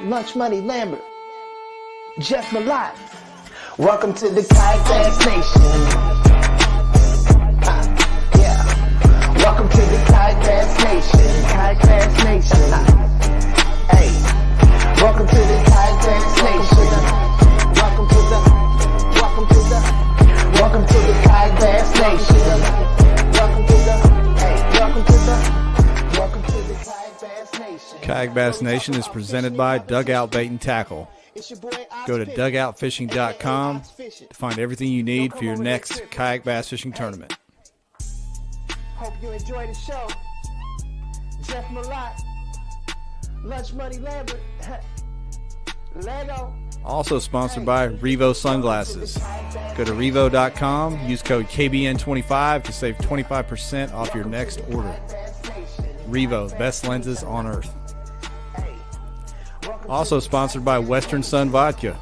Lunch Money Lambert, Jeff Malott. Welcome to the Kayak Bass Nation. Welcome to the Kayak Bass Nation. Kayak Bass Nation. Hey, welcome to the Kayak Bass Nation. Welcome to the Kayak Bass Nation. Welcome to the Kayak Bass Nation. Kayak Bass Nation is presented by Dugout Bait and Tackle. Go to dugoutfishing.com to find everything you need for your next kayak bass fishing tournament. Hope you enjoy the show. Jeff Malott, Lunch Money Lambert, Lego. Also sponsored by REVO Sunglasses. Go to revo.com, use code KBN25 to save 25% off your next order. REVO, best lenses on earth. Also sponsored by Western Sun Vodka.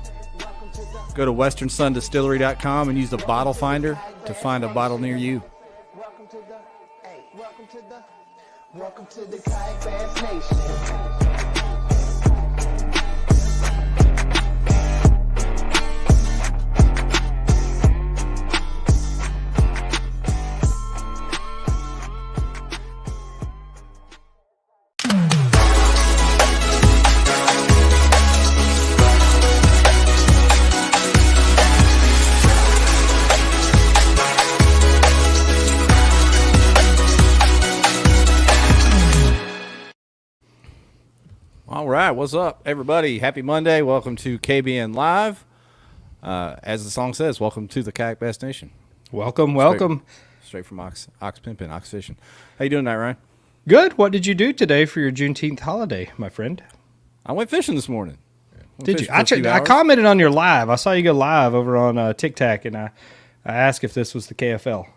Go to westernsundistillery.com and use the bottle finder to find a bottle near you. Welcome to the Kayak Bass Nation. All right, what's up, everybody? Happy Monday. Welcome to KBN Live. As the song says, welcome to the Kayak Bass Nation. Welcome. Straight from Ox Pimpin', Ox Fishing. How you doing tonight, Ryan? Good. What did you do today for your Juneteenth holiday, my friend? I went fishing this morning. Did you? I commented on your live. I saw you go live over on TikTok, and I asked if this was the KFL.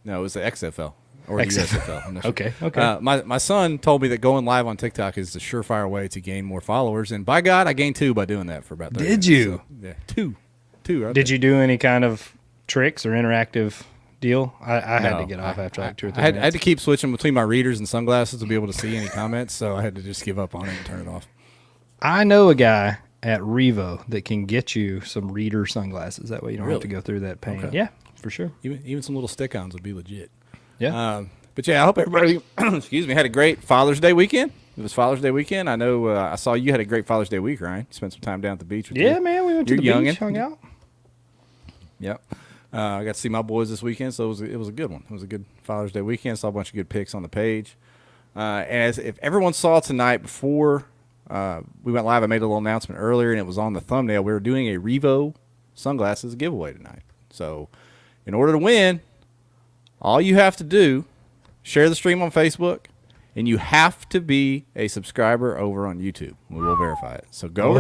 No, it was the XFL. Or the USFL. I'm not sure. Okay. My son told me that going live on TikTok is the surefire way to gain more followers, and by God, I gained 2 by doing that for about 30 minutes. Did you? So, yeah, 2. Right Did you do any kind of tricks or interactive deal? I had to get off after like 2 or 3 minutes. I had to keep switching between my readers and sunglasses to be able to see any comments, so I had to just give up on it and turn it off. I know a guy at REVO that can get you some reader sunglasses. That way you don't have to go through that pain. Okay. Yeah, for sure. Even some little stick-ons would be legit. Yeah. But yeah, I hope everybody, excuse me, had a great Father's Day weekend. It was Father's Day weekend. I know I saw you had a great Father's Day week, Ryan. You spent some time down at the beach with Yeah, man, we went to the beach, hung out. Yep. I got to see my boys this weekend, so it was a good one. It was a good Father's Day weekend. Saw a bunch of good pics on the page. As if everyone saw tonight before we went live, I made a little announcement earlier, and it was on the thumbnail. We were doing a REVO sunglasses giveaway tonight. So in order to win, all you have to do, share the stream on Facebook, and you have to be a subscriber over on YouTube. We will verify it. So go.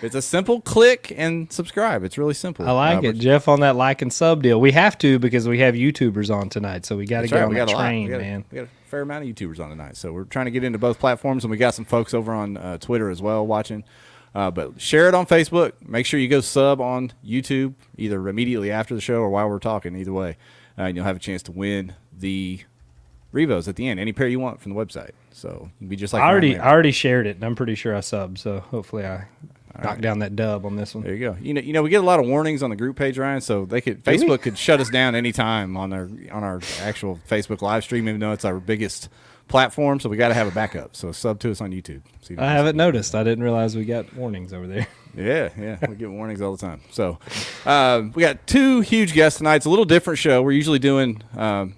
It's a simple click and subscribe. It's really simple. I like it, Jeff. On that like and sub deal, we have to because we have YouTubers on tonight. So we got to get on that train, man. We got a fair amount of YouTubers on tonight, so we're trying to get into both platforms, and we got some folks over on Twitter as well watching. But share it on Facebook. Make sure you go sub on YouTube either immediately after the show or while we're talking. Either way. And you'll have a chance to win the REVOs at the end, any pair you want from the website. So you can be just like I already shared it, and I'm pretty sure I subbed. So hopefully I knock down that dub on this one. There you go. You know, we get a lot of warnings on the group page, Ryan. So Facebook could shut us down anytime on our actual Facebook live stream, even though it's our biggest platform. So we got to have a backup. So sub to us on YouTube. I haven't noticed. I didn't realize we got warnings over there. Yeah, we get warnings all the time. So we got 2 huge guests tonight. It's a little different show. We're usually doing, the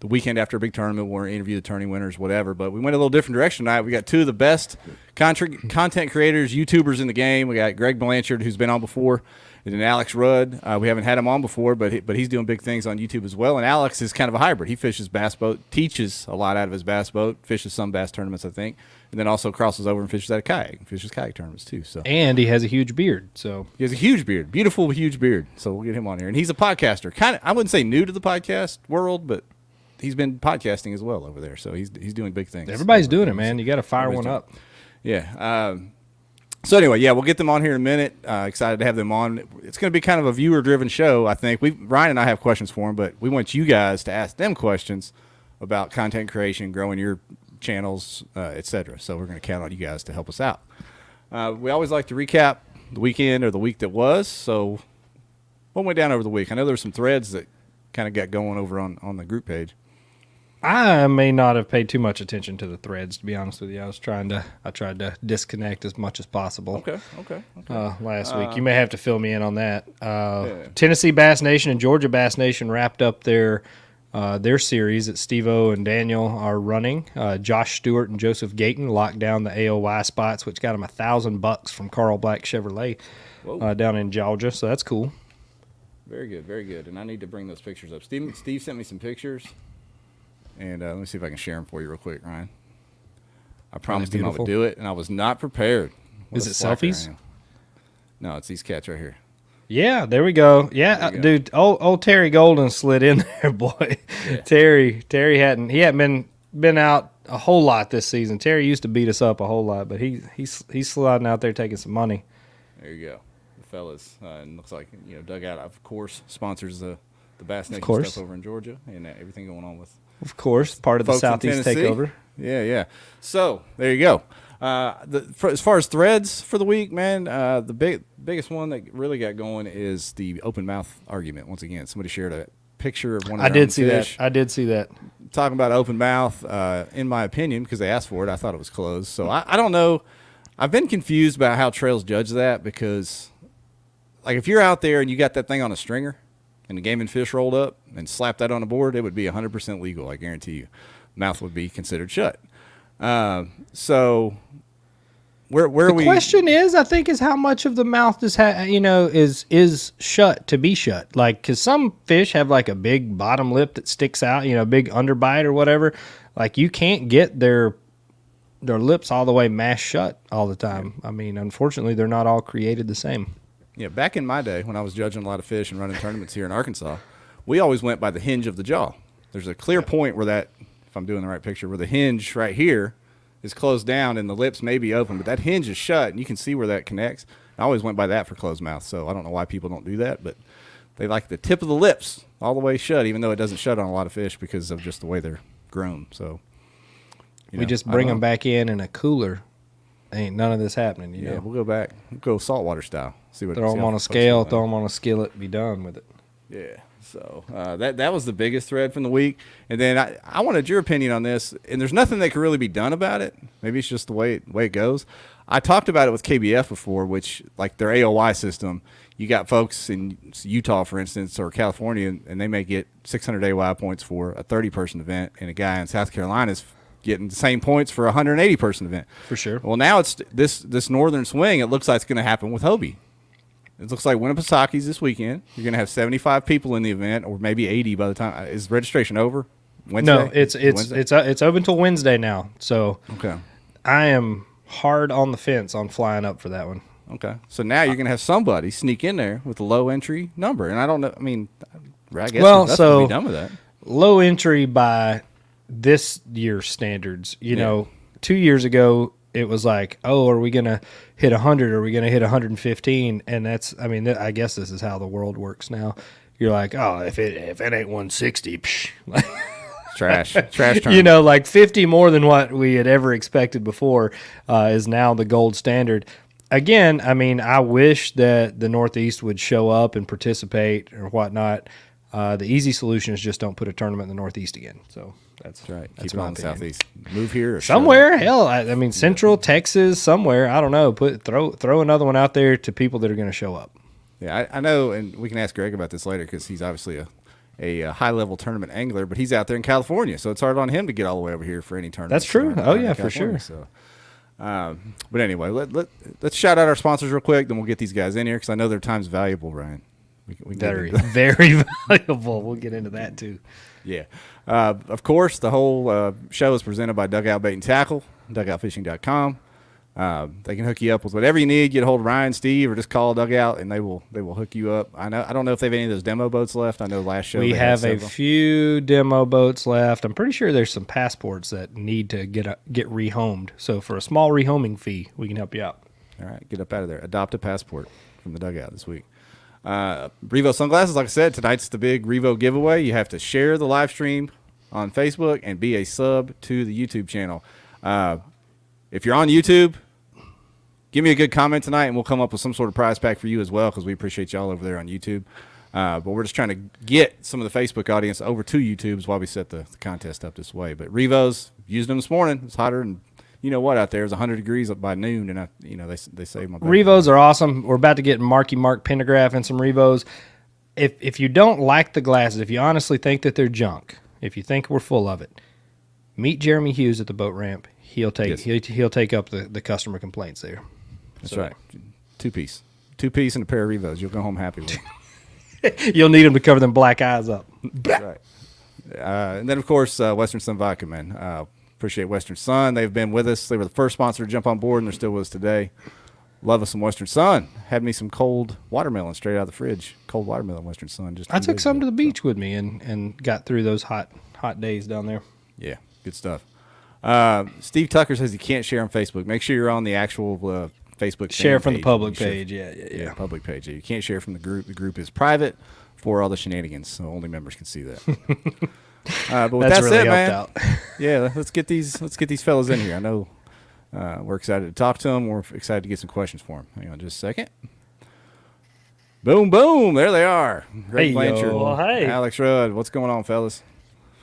weekend after a big tournament, we'll interview the tourney winners, whatever. But we went a little different direction tonight. We got 2 of the best content creators, YouTubers in the game. We got Greg Blanchard, who's been on before, and then Alex Rudd. We haven't had him on before, but he's doing big things on YouTube as well. And Alex is kind of a hybrid. He fishes bass boat, teaches a lot out of his bass boat, fishes some bass tournaments, I think. And then also crosses over and fishes out of kayak. Fishes kayak tournaments too. So and he has a huge beard. So he has a huge beard, beautiful huge beard. So we'll get him on here. And he's a podcaster. Kind of, I wouldn't say new to the podcast world, but he's been podcasting as well over there. So he's doing big things. Everybody's doing it, man. You got to fire one up. Yeah. So anyway, we'll get them on here in a minute. Excited to have them on. It's going to be kind of a viewer-driven show, I think. Ryan and I have questions for them, but we want you guys to ask them questions about content creation, growing your channels, etc. So we're going to count on you guys to help us out. We always like to recap the weekend or the week that was. So what went down over the week? I know there were some threads that kind of got going over on the group page. I may not have paid too much attention to the threads, to be honest with you. I tried to disconnect as much as possible. Okay. Last week, you may have to fill me in on that. Tennessee Bass Nation and Georgia Bass Nation wrapped up their series that Steve-O and Daniel are running. Josh Stewart and Joseph Gayton locked down the AOY spots, which got them $1,000 from Carl Black Chevrolet down in Georgia. So that's cool. Very good. And I need to bring those pictures up. Steve sent me some pictures. And let me see if I can share them for you real quick, Ryan. I promised him I would do it, and I was not prepared. Is it selfies? No, it's these cats right here. Yeah, there we go. Yeah, dude, old Terry Golden slid in there, boy. Yeah. Terry hadn't been out a whole lot this season. Terry used to beat us up a whole lot, but he's sliding out there taking some money. There you go, the fellas. And looks like Dugout, of course, sponsors the Bass Nation stuff over in Georgia and everything going on with. Of course, part of the Southeast takeover. Yeah. So there you go. As far as threads for the week, man, the biggest one that really got going is the open mouth argument. Once again, somebody shared a picture of one of their own fish. I did see that. Talking about open mouth, in my opinion, because they asked for it, I thought it was closed. So I don't know. I've been confused about how trails judge that because, like, if you're out there and you got that thing on a stringer, and the game and fish rolled up and slapped that on the board, it would be 100% legal, I guarantee you. Mouth would be considered shut. So where are we? The question is, I think, is how much of the mouth is shut to be shut. Like, because some fish have like a big bottom lip that sticks out, big underbite or whatever. Like, you can't get their lips all the way mashed shut all the time. I mean, unfortunately, they're not all created the same. Yeah, back in my day when I was judging a lot of fish and running tournaments here in Arkansas, we always went by the hinge of the jaw. There's a clear point where that, if I'm doing the right picture, where the hinge right here is closed down and the lips may be open, but that hinge is shut and you can see where that connects. I always went by that for closed mouth, so I don't know why people don't do that, but they like the tip of the lips all the way shut, even though it doesn't shut on a lot of fish because of just the way they're grown. So we just bring them back in a cooler. Ain't none of this happening, Yeah, we'll go back. We'll go saltwater style. Throw them on a scale, throw them on a skillet, be done with it. Yeah. So that was the biggest thread from the week. And then I wanted your opinion on this. And there's nothing that can really be done about it. Maybe it's just the way it goes. I talked about it with KBF before, which, like, their AOY system, you got folks in Utah, for instance, or California, and they may get 600 AOY points for a 30-person event, and a guy in South Carolina is getting the same points for a 180-person event. For sure. Well, now it's this northern swing. It looks like it's going to happen with Hobie. It looks like Winnipesaukee this weekend. You're going to have 75 people in the event, or maybe 80 by the time. Is registration over? Wednesday? No, it's open till Wednesday now. So okay, I am hard on the fence on flying up for that one. Okay, so now you're going to have somebody sneak in there with a low entry number, and I don't know. I mean, I guess that's going to be done with that. Low entry by this year's standards. You know, 2 years ago it was like, oh, are we going to hit 100? Or are we going to hit 115? And that's, I mean, I guess this is how the world works now. You're like, oh, if it ain't 160, psh. Trash term. You know, like 50 more than what we had ever expected before is now the gold standard. Again, I mean, I wish that the Northeast would show up and participate or whatnot. The easy solution is just don't put a tournament in the Northeast again. So that's right. That's Keep it on the Southeast. Move here or somewhere. Hell, I mean, Central Texas, somewhere. I don't know. Throw another one out there to people that are going to show up. Yeah, I know, and we can ask Greg about this later because he's obviously a high-level tournament angler, but he's out there in California, so it's hard on him to get all the way over here for any tournament. That's true. Oh, yeah, for sure. So, but anyway, let's shout out our sponsors real quick, then we'll get these guys in here because I know their time's valuable, Ryan. We very valuable. We'll get into that, too. Yeah. Of course, the whole show is presented by Dugout Bait and Tackle, dugoutfishing.com. They can hook you up with whatever you need. Get a hold of Ryan, Steve, or just call Dugout, and they will hook you up. I don't know if they have any of those demo boats left. I know last show we have a few demo boats left. I'm pretty sure there's some passports that need to get rehomed. So for a small rehoming fee, we can help you out. All right, get up out of there. Adopt a passport from the Dugout this week. REVO sunglasses, like I said, tonight's the big REVO giveaway. You have to share the live stream on Facebook and be a sub to the YouTube channel. If you're on YouTube, give me a good comment tonight, and we'll come up with some sort of prize pack for you as well, because we appreciate y'all over there on YouTube. But we're just trying to get some of the Facebook audience over to YouTube while we set the contest up this way. But REVOs, used them this morning. It's hotter, and you know what out there? It's 100 degrees up by noon, and they saved my back. REVOs are awesome. We're about to get Marky Mark Pentagraph and some REVOs. If you don't like the glasses, if you honestly think that they're junk, if you think we're full of it, meet Jeremy Hughes at the boat ramp. He'll take he'll take up the customer complaints there. That's right. Two-piece and a pair of REVOs. You'll go home happy with. You'll need them to cover them black eyes up. That's right. And then, of course, Western Sun Vodka, man. Appreciate Western Sun. They've been with us. They were the first sponsor to jump on board, and they're still with us today. Love us some Western Sun. Had me some cold watermelon straight out of the fridge. Cold watermelon Western Sun. I took some to the beach with me and got through those hot days down there. Yeah, good stuff. Steve Tucker says he can't share on Facebook. Make sure you're on the actual Facebook share from page. the public page. Yeah. Public page. You can't share from the group. The group is private for all the shenanigans, so only members can see that. But with That's that really said, man, out. yeah, let's get these fellas in here. I know we're excited to talk to them. We're excited to get some questions for them. Hang on just a second. Boom, boom. There they are. Greg Blanchard. Well, hey. Alex Rudd. What's going on, fellas?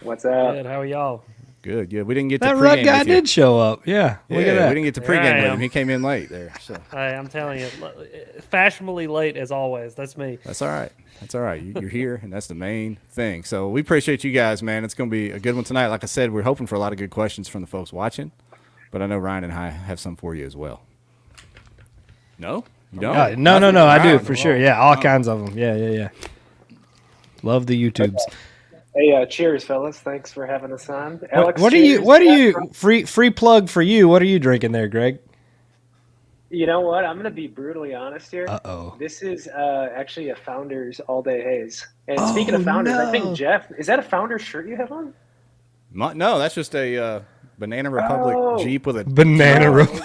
What's up? Good. How are y'all? Good. Yeah, we didn't get That to Rudd pregame guy with you. did show up. Yeah, look at that. We didn't get to Here I pregame with am. him. He came in late there. So Hey, I'm telling you, fashionably late as always. That's me. that's all right. That's all right. You're here, and that's the main thing. So we appreciate you guys, man. It's going to be a good one tonight. Like I said, we're hoping for a lot of good questions from the folks watching, but I know Ryan and I have some for you as well. No? You don't? No. Nothing? I do All right. for sure. Yeah, all kinds of them. Yeah. Love the YouTubes. Hey, cheers, fellas. Thanks for having us on. Alex, What are you free plug for you? What are you drinking there, Greg? You know what? I'm going to be brutally honest here. Uh-oh. This is actually a Founders All Day Haze. And speaking of Founders, I no. think, Jeff, is that a Founders shirt you have on? No, that's just a Banana Republic Oh. Jeep with a. Banana Republic.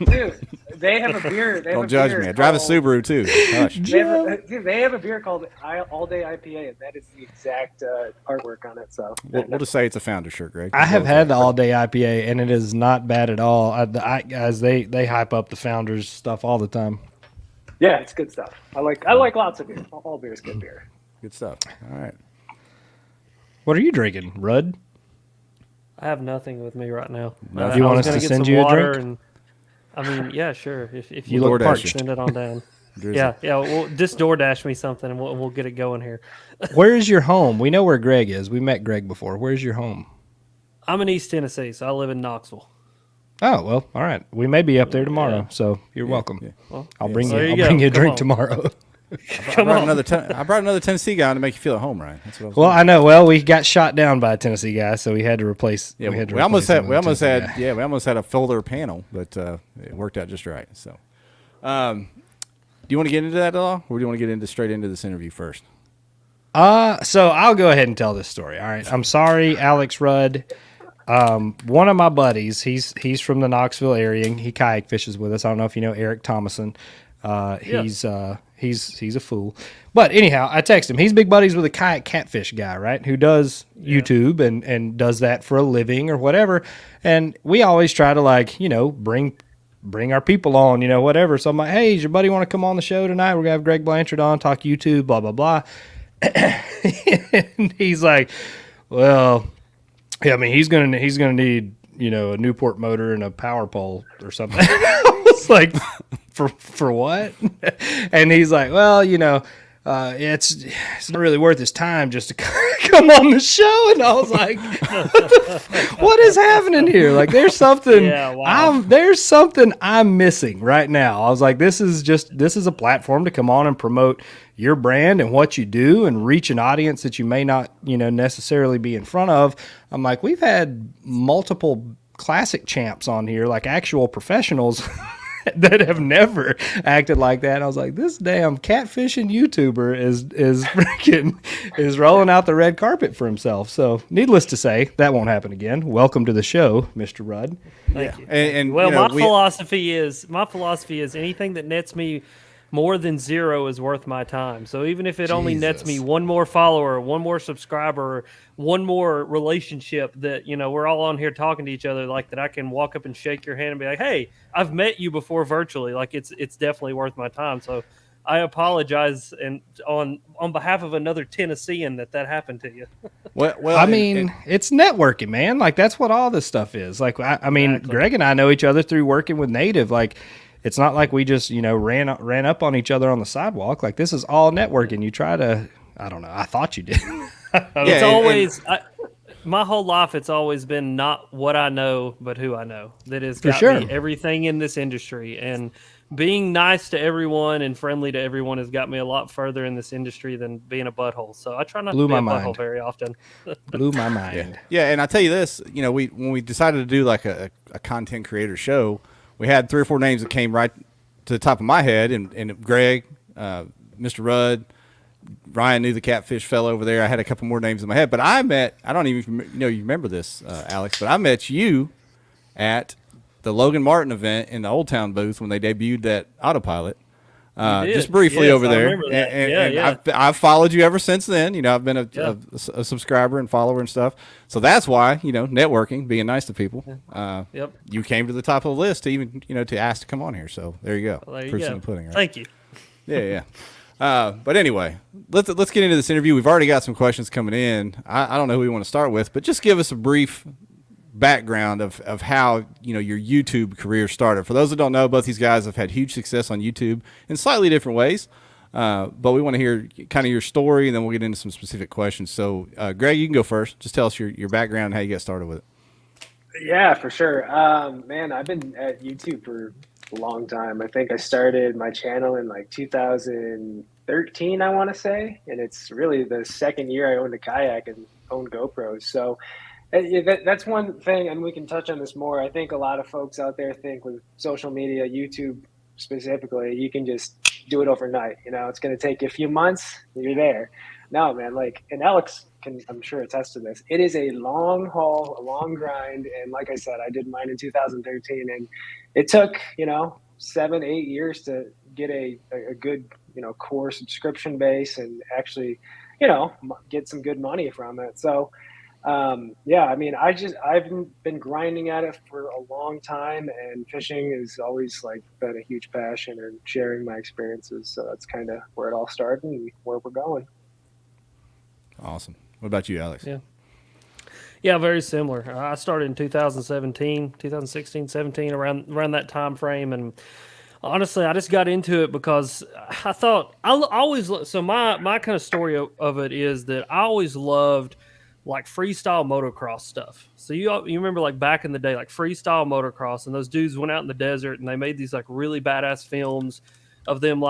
Dude, they have a beer. They have Don't a judge beer me. I drive a called- Subaru too. Hush. They have a beer called All Day IPA, and that is the exact artwork on it. So We'll just say it's a founder shirt, Greg. I have had the all day IPA, and it is not bad at all. Guys, they hype up the Founders stuff all the time. yeah, it's good stuff. I like lots of beer. All beer is good beer. Good stuff. All right. What are you drinking, Rudd? I have nothing with me right now. Nothing. Do you I want was us gonna to get send some you a water drink? And, I mean, yeah, sure. If You you look DoorDash parched. send it on down. Drizzy. Yeah. Well, just DoorDash me something, and we'll get it going here. Where is your home? We know where Greg is. We met Greg before. Where's your home? I'm in East Tennessee, so I live in Knoxville. Oh, well, all right. We may be up there tomorrow, so you're welcome. yeah. Well, I'll bring there you. you I'll go. bring you a Come drink on. tomorrow. I brought another Tennessee guy to make you feel at home, Ryan. That's what I was Well, doing. I know. Well, we got shot down by a Tennessee guy, so we had to replace. Yeah, had to we almost replace had him we with a almost Tennessee had guy. yeah we almost had a fuller panel, but it worked out just right. So, do you want to get into that at all, or do you want to get straight into this interview first? So I'll go ahead and tell this story. All right. I'm sorry, Alex Rudd. One of my buddies, he's from the Knoxville area. And he kayak fishes with us. I don't know if you know Eric Thomason. He's a fool. But anyhow, I text him. He's big buddies with a kayak catfish guy, right? Who does YouTube and does that for a living or whatever. And we always try to bring our people on, whatever. So I'm like, hey, does your buddy want to come on the show tonight? We're gonna have Greg Blanchard on, talk YouTube, blah blah blah. And he's like, well, yeah, I mean, he's gonna need a Newport motor and a power pole or something. I was like, for what? And he's like, well, it's not really worth his time just to come on the show. And I was like, what is happening here? Like, there's something there's something I'm missing right now. I was like, this is a platform to come on and promote your brand and what you do and reach an audience that you may not, necessarily be in front of. I'm like, we've had multiple classic champs on here, like actual professionals that have never acted like that. And I was like, this damn catfishing YouTuber is rolling out the red carpet for himself. So needless to say, that won't happen again. Welcome to the show, Mr. Rudd. Thank you. And Well, my philosophy is anything that nets me more than 0 is worth my time. So even if it only nets me Jesus. one more follower, one more subscriber, one more relationship that, we're all on here talking to each other, like that I can walk up and shake your hand and be like, hey, I've met you before virtually. Like it's definitely worth my time. So I apologize and on behalf of another Tennessean that happened to you. Well, I mean, it's networking, man. Like that's what all this stuff is. Like, I mean, Exactly. Greg and I know each other through working with Native. Like, it's not like we just ran up on each other on the sidewalk. Like this is all networking. You try to, I don't know. I thought you did. It's always my whole life. It's always been not what I know, but who I know. That has got sure. me everything in this industry, and being nice to everyone and friendly to everyone has got me a lot further in this industry than being a butthole. So I try not Blew to be my a butthole mind. very often. Blew my mind. Yeah, and I tell you this, when we decided to do like a content creator show, we had 3 or 4 names that came right to the top of my head, and Greg, Mr. Rudd, Ryan knew the catfish fell over there. I had a couple more names in my head, but I don't even you remember this, Alex, but I met you at the Logan Martin event in the Old Town booth when they debuted that autopilot. did. Just briefly Yes, over I there. remember that. And Yeah. I've followed you ever since then. I've been a subscriber and follower and stuff. So that's why, networking, being nice to people. Yep. You came to the top of the list to even, to ask to come on here. So there you go. Well, there you Proof's go. in the pudding, right? Thank you. Yeah. But anyway, let's get into this interview. We've already got some questions coming in. I don't know who we want to start with, but just give us a brief background of how your YouTube career started. For those that don't know, both these guys have had huge success on YouTube in slightly different ways. But we want to hear kind of your story, and then we'll get into some specific questions. So, Greg, you can go first. Just tell us your background and how you got started with it. Yeah, for sure. Man, I've been at YouTube for a long time. I think I started my channel in like 2013, I want to say. And it's really the second year I owned a kayak and owned GoPros. So that's one thing, and we can touch on this more. I think a lot of folks out there think with social media, YouTube specifically, you can just do it overnight. It's going to take you a few months, you're there. No, man, and Alex can, I'm sure, attest to this. It is a long haul, a long grind. And like I said, I did mine in 2013, and it took, 7-8 years to get a good, core subscription base and actually, get some good money from it. So, I've been grinding at it for a long time, and fishing has always been a huge passion, and sharing my experiences. So that's kind of where it all started and where we're going. Awesome. What about you, Alex? Yeah, very similar. I started in 2016, 17, around that time frame, and honestly, I just got into it because I thought my kind of story of it is that I always loved freestyle motocross stuff. So you remember back in the day, freestyle motocross, and those dudes went out in the desert and they made these really badass films of them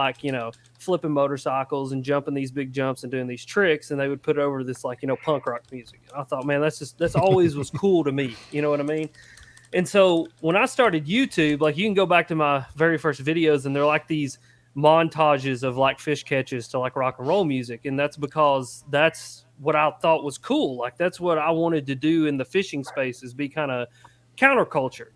flipping motorcycles and jumping these big jumps and doing these tricks, and they would put it over this punk rock music. And I thought, man, that's always was cool to me. You know what I mean? And so when I started YouTube, you can go back to my very first videos, and they're these montages of fish catches to rock and roll music, and that's because that's what I thought was cool. That's what I wanted to do in the fishing space, is be kind of counterculture.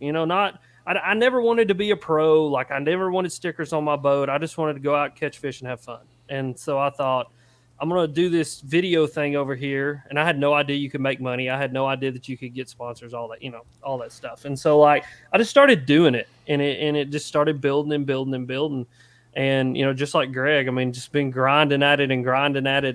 I never wanted to be a pro. I never wanted stickers on my boat. I just wanted to go out, catch fish, and have fun. And so I thought, I'm going to do this video thing over here. And I had no idea you could make money. I had no idea that you could get sponsors, all that, all that stuff. And so I just started doing it, and it just started building and building and building. And, just like Greg, just been grinding at it.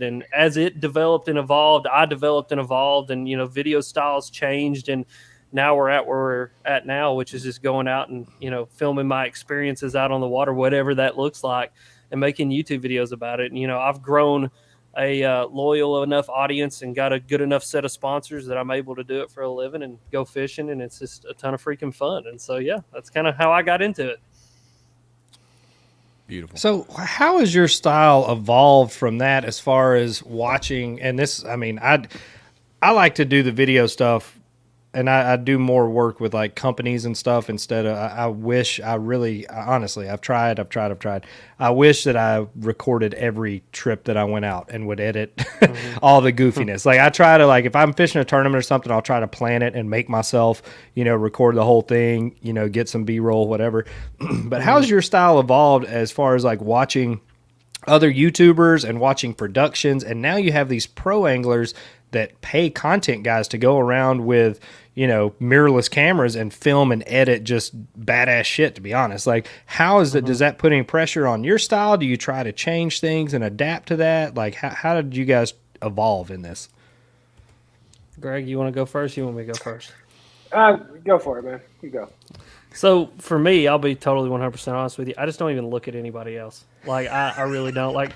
And as it developed and evolved, I developed and evolved, and, video styles changed. And now we're at where we're at now, which is just going out and, filming my experiences out on the water, whatever that looks like, and making YouTube videos about it. And, I've grown a loyal enough audience and got a good enough set of sponsors that I'm able to do it for a living and go fishing. And it's just a ton of freaking fun. And so, yeah, that's kind of how I got into it. Beautiful. So how has your style evolved from that as far as watching? And this, I like to do the video stuff and I do more work with like companies and stuff instead of, I wish honestly, I've tried. I wish that I recorded every trip that I went out and would edit all the goofiness. Like I try to, like, if I'm fishing a tournament or something, I'll try to plan it and make myself, record the whole thing, get some B-roll, whatever. But how's your style evolved as far as like watching other YouTubers and watching productions? And now you have these pro anglers that pay content guys to go around with, mirrorless cameras and film and edit just badass shit, to be honest. Like, how is that? Does that put any pressure on your style? Do you try to change things and adapt to that? Like, how did you guys evolve in this? Greg, you want to go first? You want me to go first? Go for it, man. You go. So for me, I'll be totally 100% honest with you. I just don't even look at anybody else. Like, I really don't. Like,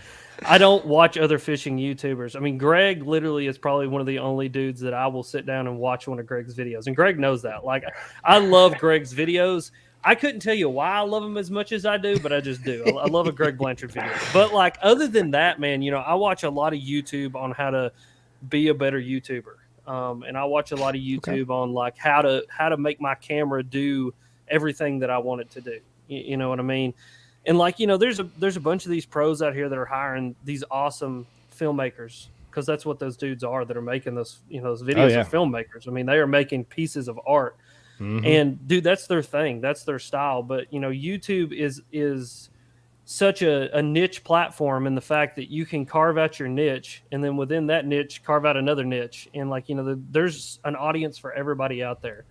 I don't watch other fishing YouTubers. I mean, Greg literally is probably one of the only dudes that I will sit down and watch one of Greg's videos. And Greg knows that. Like, I love Greg's videos. I couldn't tell you why I love him as much as I do, but I just do. I love a Greg Blanchard video. But, like, other than that, man, I watch a lot of YouTube on how to be a better YouTuber. And I watch a lot of YouTube on, like, how to make my camera do everything that I want it to do. You know what I mean? And like, there's a bunch of these pros out here that are hiring these awesome filmmakers, because that's what those dudes are that are making those, those videos are filmmakers. I mean, they are making pieces of art. And dude, that's their thing. That's their style. But, YouTube is such a niche platform in the fact that you can carve out your niche, and then within that niche, carve out another niche. And like, there's an audience for everybody out there.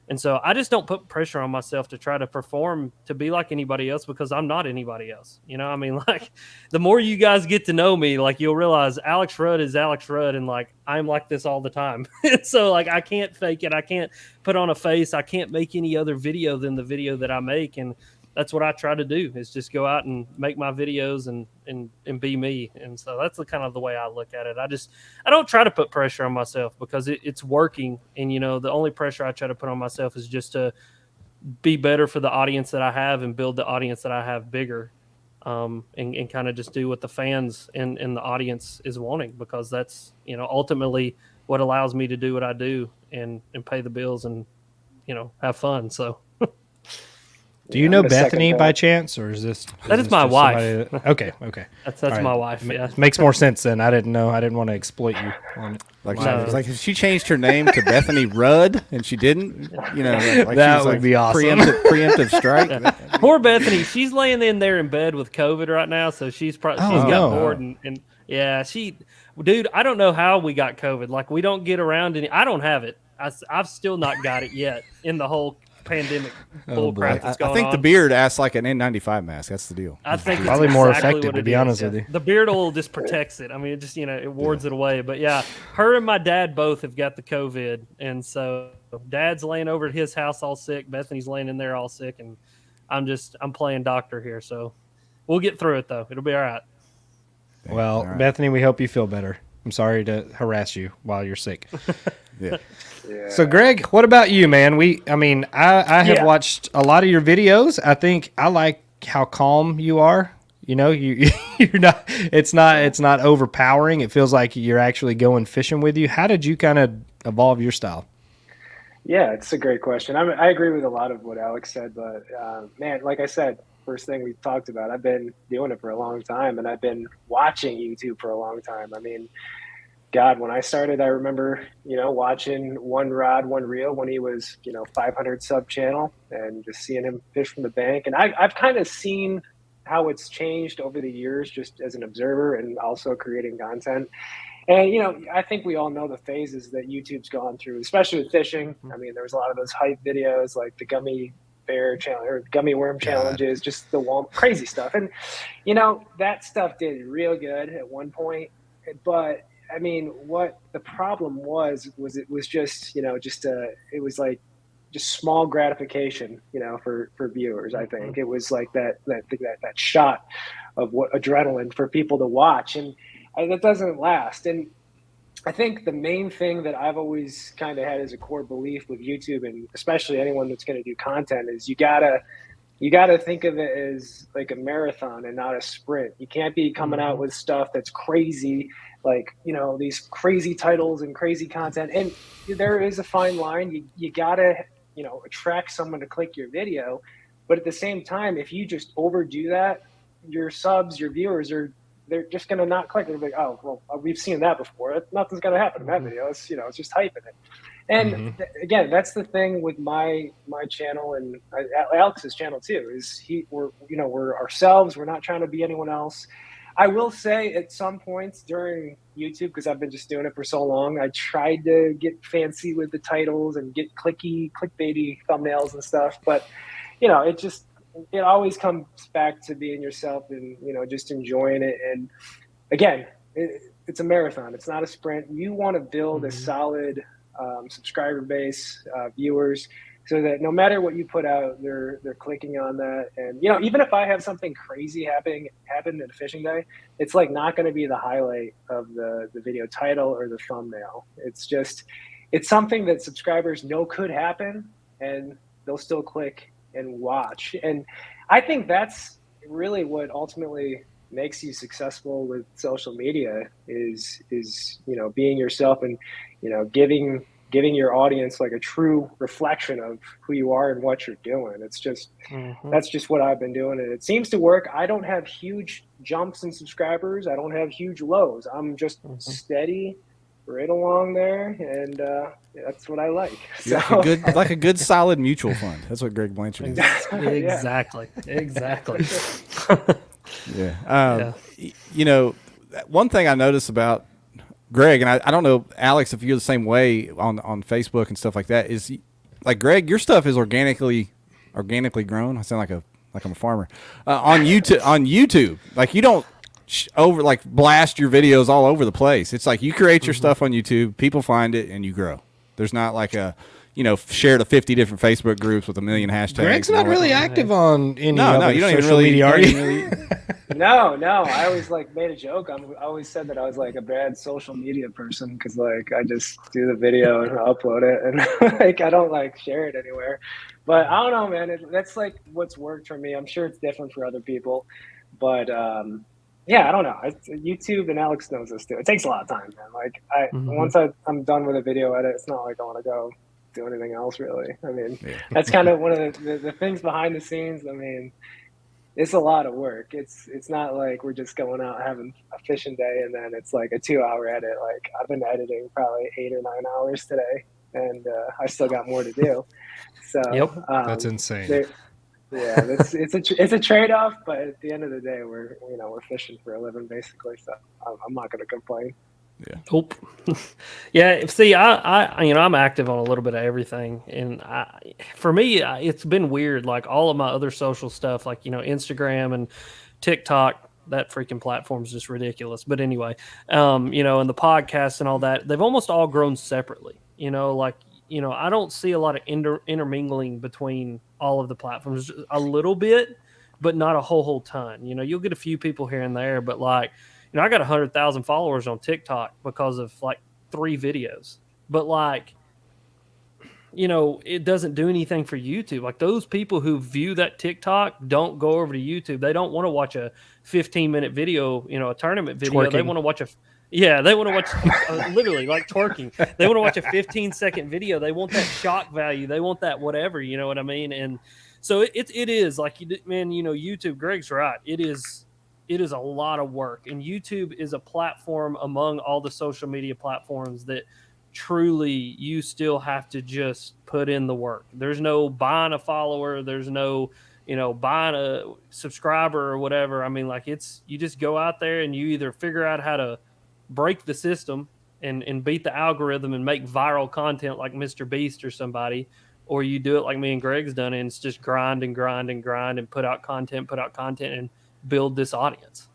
And so I just don't put pressure on myself to try to perform to be like anybody else, because I'm not anybody else. I mean, like, the more you guys get to know me, like, you'll realize Alex Rudd is Alex Rudd, and like, I'm like this all the time. So like, I can't fake it. I can't put on a face. I can't make any other video than the video that I make. And that's what I try to do, is just go out and make my videos and be me. And so that's the kind of the way I look at it. I don't try to put pressure on myself, because it's working. And, the only pressure I try to put on myself is just to be better for the audience that I have and build the audience that I have bigger, and kind of just do what the fans and the audience is wanting, because that's, ultimately what allows me to do what I do and pay the bills and, have fun. So. Do you know Bethany by chance, or is this? That is my wife. Okay. That's right. My wife. Yeah, makes more sense then. I didn't know. I didn't want to exploit you on it. Like if she changed her name to Bethany Rudd and she didn't, like that would be awesome. Preemptive strike. Yeah. Poor Bethany. She's laying in there in bed with COVID right now, so she's got bored and yeah, dude. I don't know how we got COVID. Like, we don't get around any. I don't have it. I've still not got it yet in the whole pandemic bull crap that's going on. I think the beard acts like an N95 mask. That's the deal. I think probably it's more exactly effective, to be honest with you. The beard oil just protects it. I mean, it just it wards it away. But yeah, her and my dad both have got the COVID, and so Dad's laying over at his house all sick. Bethany's laying in there all sick, and I'm playing doctor here. So we'll get through it though. It'll be all right. Well, all right. Bethany, we hope you feel better. I'm sorry to harass you while you're sick. Yeah. Yeah. So, Greg, what about you, man? I have watched a lot of your videos. I think I like how calm you are. You're not. It's not overpowering. It feels like you're actually going fishing with you. How did you kind of evolve your style? Yeah, it's a great question. I agree with a lot of what Alex said, but man, like I said, first thing we talked about, I've been doing it for a long time, and I've been watching YouTube for a long time. I mean, God, when I started, I remember, watching One Rod, One Reel when he was, 500 sub channel, and just seeing him fish from the bank. And I've kind of seen how it's changed over the years, just as an observer and also creating content. And, I think we all know the phases that YouTube's gone through, especially with fishing. I mean, there was a lot of those hype videos, like the gummy bear challenge or gummy worm challenges, just the crazy stuff. And, that stuff did real good at one point, but I mean, what the problem was it was just, it was like just small gratification, for viewers. I think it was like that shot of what adrenaline for people to watch, and that doesn't last. And I think the main thing that I've always kind of had as a core belief with YouTube, and especially anyone that's going to do content, is you gotta you got to think of it as like a marathon and not a sprint. You can't be coming out with stuff that's crazy, like, you know, these crazy titles and crazy content. And there is a fine line. You got to, you know, attract someone to click your video. But at the same time, if you just overdo that, your subs, your viewers they're just going to not click. They're like, oh, well, we've seen that before. Nothing's going to happen in that video. It's, you know, it's just hyping it. And again, that's the thing with my channel and Alex's channel too, is we're ourselves. We're not trying to be anyone else. I will say at some points during YouTube, because I've been just doing it for so long, I tried to get fancy with the titles and get clickbaity thumbnails and stuff. But, you know, it always comes back to being yourself and, you know, just enjoying it. And again, it's a marathon. It's not a sprint. You want to build a solid subscriber base, viewers, so that no matter what you put out, they're clicking on that. And, you know, even if I have something crazy happen in a fishing day, it's like not going to be the highlight of the video title or the thumbnail. It's something that subscribers know could happen, and they'll still click and watch. And I think that's really what ultimately makes you successful with social media is, you know, being yourself and, you know, giving your audience like a true reflection of who you are and what you're doing. It's just, that's just what I've been doing. And it seems to work. I don't have huge jumps in subscribers. I don't have huge lows. I'm just steady right along there. And that's what I like. So like a good solid mutual fund. That's what Greg Blanchard is. Exactly. Yeah. You know, one thing I noticed about Greg, and I don't know, Alex, if you're the same way on Facebook and stuff like that, is like Greg, your stuff is organically grown. I sound like I'm a farmer. On YouTube, like you don't blast your videos all over the place. It's like you create your stuff on YouTube, people find it, and you grow. There's not like a, you know, share to 50 different Facebook groups with 1 million hashtags. Greg's not really active on any other you don't even social media, are you? Really, No. I always made a joke. I always said that I was like a bad social media person because like I just do the video and upload it and like I don't like share it anywhere. But I don't know, man. That's like what's worked for me. I'm sure it's different for other people, but yeah, I don't know. YouTube, and Alex knows this too. It takes a lot of time, man. Like once I'm done with a video edit, it's not like I want to go do anything else really. I mean, that's kind of one of the things behind the scenes. I mean, it's a lot of work. It's not like we're just going out having a fishing day and then it's like a 2-hour edit. Like I've been editing probably 8 or 9 hours today, and I still got more to do. So that's insane. It's a trade-off, but at the end of the day, we're fishing for a living basically. So I'm not going to complain. Yeah. Nope. Yeah. See, I'm active on a little bit of everything, and for me, it's been weird. Like all of my other social stuff, like Instagram and TikTok, that freaking platform is just ridiculous. But anyway, and the podcasts and all that, they've almost all grown separately. I don't see a lot of intermingling between all of the platforms. A little bit, but not a whole ton. You'll get a few people here and there, but like. I got 100,000 followers on TikTok because of like 3 videos, but like, it doesn't do anything for YouTube. Like those people who view that TikTok don't go over to YouTube. They don't want to watch a 15-minute video, a tournament video. Twerking. They want to watch they want to watch literally like twerking. They want to watch a 15-second video. They want that shock value. They want that whatever, you know what I mean? And so it is like, man, YouTube, Greg's right. It is a lot of work, and YouTube is a platform among all the social media platforms that truly you still have to just put in the work. There's no buying a follower. There's no, buying a subscriber or whatever. I mean, like you just go out there and you either figure out how to break the system and beat the algorithm and make viral content like Mr. Beast or somebody, or you do it like me and Greg's done, and it's just grind and put out content and build this audience.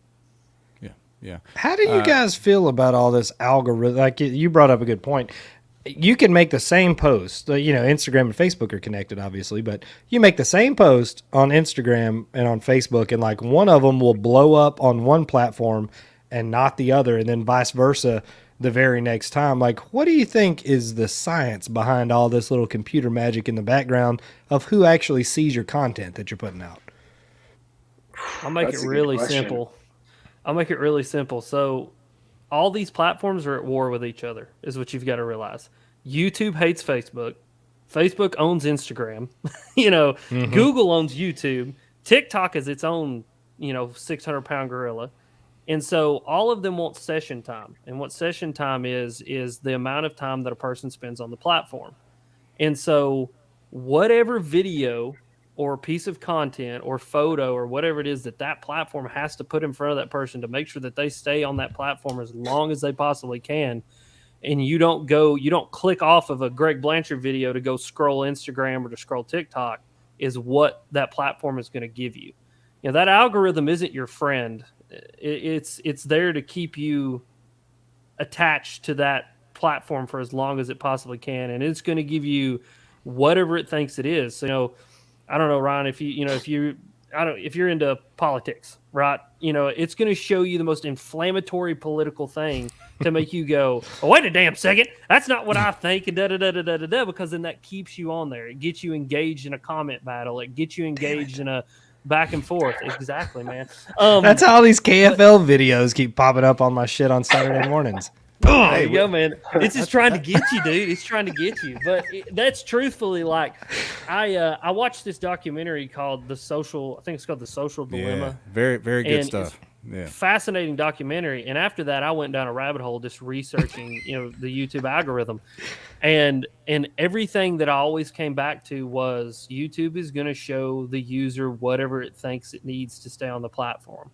Yeah. How do you guys feel about all this algorithm? Like you brought up a good point. You can make the same post, Instagram and Facebook are connected obviously, but you make the same post on Instagram and on Facebook, and like one of them will blow up on one platform and not the other, and then vice versa. the very next time. Like, what do you think is the science behind all this little computer magic in the background of who actually sees your content that you're putting out? I'll make That's it a good really question. simple. I'll make it really simple. So all these platforms are at war with each other, is what you've got to realize. YouTube hates Facebook. Facebook owns Instagram. Google owns YouTube. TikTok is its own, 600-pound gorilla. And so all of them want session time. And what session time is the amount of time that a person spends on the platform. And so whatever video or piece of content or photo or whatever it is that platform has to put in front of that person to make sure that they stay on that platform as long as they possibly can. And you don't click off of a Greg Blanchard video to go scroll Instagram or to scroll TikTok, is what that platform is going to give you. That algorithm isn't your friend. It's there to keep you attached to that platform for as long as it possibly can. And it's going to give you whatever it thinks it is. So, I don't know, Ryan, if you're into politics, right? It's going to show you the most inflammatory political thing to make you go, oh, wait a damn second, that's not what I think, and da-da-da-da-da-da, because then that keeps you on there. It gets you engaged in a comment battle. It gets you engaged in a back and forth. Exactly, man. That's how all these KFL videos keep popping up on my shit on Saturday mornings. There you go, man. It's just trying to get you, dude. It's trying to get you. But that's truthfully, like, I watched this documentary called The Social Dilemma. Yeah, very, very good stuff. Yeah. Fascinating documentary. And after that, I went down a rabbit hole just researching, the YouTube algorithm. And everything that I always came back to was YouTube is going to show the user whatever it thinks it needs to stay on the platform.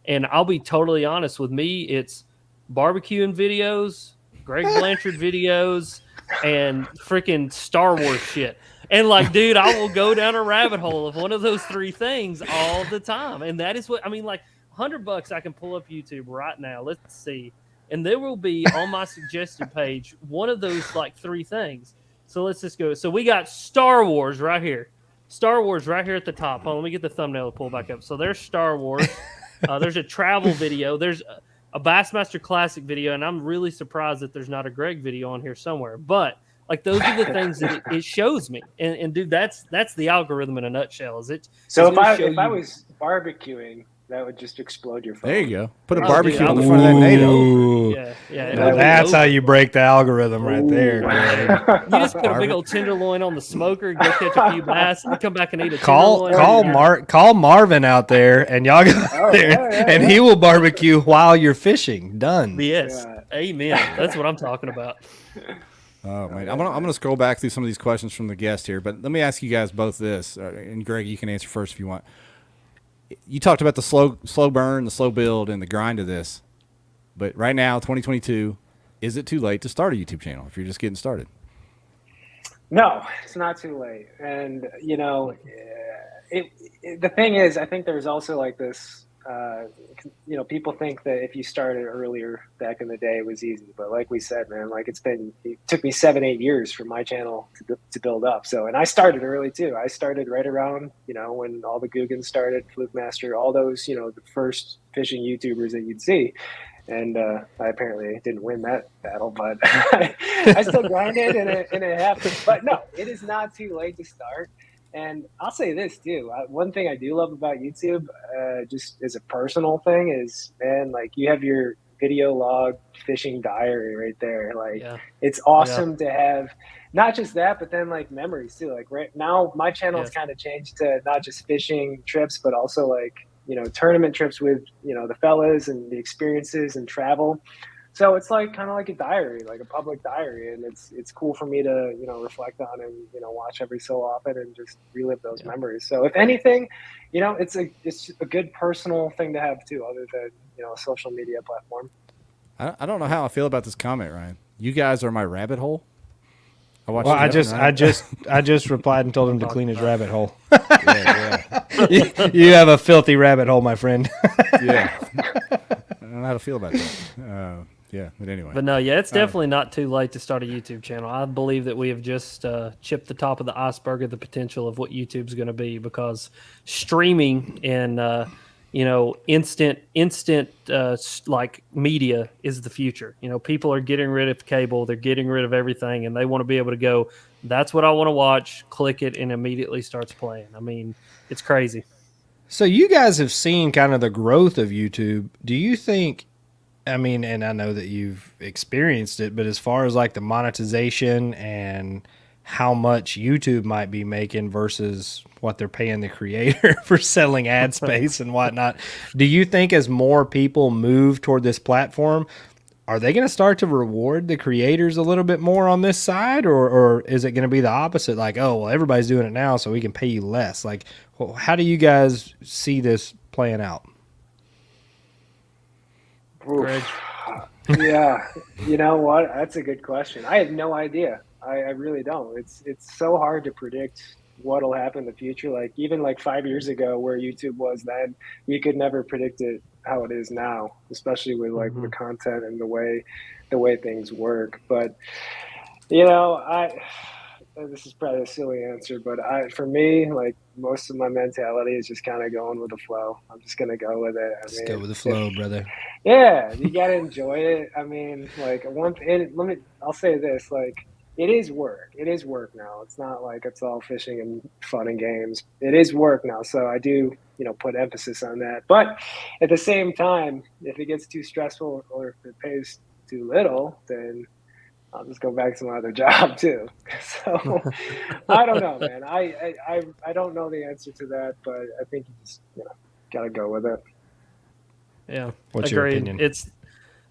And I'll be totally honest, with me, it's barbecuing videos, Greg Blanchard videos, and freaking Star Wars shit. And like, dude, I will go down a rabbit hole of one of those three things all the time. And that is what I mean, like $100 I can pull up YouTube right now. Let's see. And there will be on my suggested page one of those like three things. So let's just go. So we got Star Wars right here. Star Wars right here at the top. Hold on, let me get the thumbnail to pull back up. So there's Star Wars. There's a travel video. There's a Bassmaster Classic video, and I'm really surprised that there's not a Greg video on here somewhere. But like, those are the things that it shows me. And dude, that's the algorithm in a nutshell. Is it? So if I was barbecuing, that would just explode your phone. There you go. Put a Oh, barbecue dude, on the front of that NATO. Ooh. Yeah. Now that's how you break the algorithm right there, Greg. You just put a big old tenderloin on the smoker, go catch a few bass, and come back and eat a tenderloin. Call Marvin out there, and y'all go out there, and he will barbecue while you're fishing. Done. Yes, amen. That's what I'm talking about. Oh man, I'm gonna scroll back through some of these questions from the guest here, but let me ask you guys both this, and Greg, you can answer first if you want. You talked about the slow burn, the slow build, and the grind of this, but right now, 2022, is it too late to start a YouTube channel if you're just getting started? No, it's not too late. And the thing is, I think there's also like this. People think that if you started earlier back in the day, it was easy. But like we said, man, like it took me 7-8 years for my channel to build up. So, and I started early too. I started right around, when all the Googans started, Fluke Master, all those, the first fishing YouTubers that you'd see. And I apparently didn't win that battle, but I still grinded and it happened. But no, it is not too late to start. And I'll say this too. One thing I do love about YouTube, just as a personal thing, is, man, like you have your video log fishing diary right there. Like it's awesome to have not just that, but then like memories too. Like right now, my channel has kind of changed to not just fishing trips, but also like, tournament trips with, the fellas and the experiences and travel. So it's like kind of like a diary, like a public diary, and it's cool for me to reflect on and watch every so often and just relive those memories. So if anything, it's a good personal thing to have too, other than a social media platform. I don't know how I feel about this comment, Ryan. You guys are my rabbit hole. I just replied and told him to clean his rabbit hole. You have a filthy rabbit hole, my friend. Yeah, I don't know how to feel about that. Yeah, but anyway. But no, it's definitely not too late to start a YouTube channel. I believe that we have just chipped the top of the iceberg of the potential of what YouTube's going to be, because streaming and instant like media is the future. People are getting rid of cable, they're getting rid of everything, and they want to be able to go, that's what I want to watch, click it, and immediately starts playing. I mean, it's crazy. So you guys have seen kind of the growth of YouTube. Do you think, I mean, and I know that you've experienced it, but as far as like the monetization and how much YouTube might be making versus what they're paying the creator for selling ad space and whatnot, do you think as more people move toward this platform, are they going to start to reward the creators a little bit more on this side, or is it going to be the opposite? Like, oh, well, everybody's doing it now, so we can pay you less. Like, how do you guys see this playing out? Greg? Yeah, you know what? That's a good question. I have no idea. I really don't. It's so hard to predict what'll happen in the future. Like even like 5 years ago, where YouTube was then, you could never predict it how it is now, especially with like the content and the way things work. But this is probably a silly answer, but for me, like most of my mentality is just kind of going with the flow. I'm just gonna go with it. Just go with the flow, brother. Yeah, you gotta enjoy it. I mean, like I'll say this, like it is work. It is work now. It's not like it's all fishing and fun and games. It is work now. So I do, put emphasis on that. But at the same time, if it gets too stressful or if it pays too little, then I'll just go back to my other job too. So I don't know, man. I don't know the answer to that, but I think you just gotta go with it. Yeah, what's agreed. your opinion?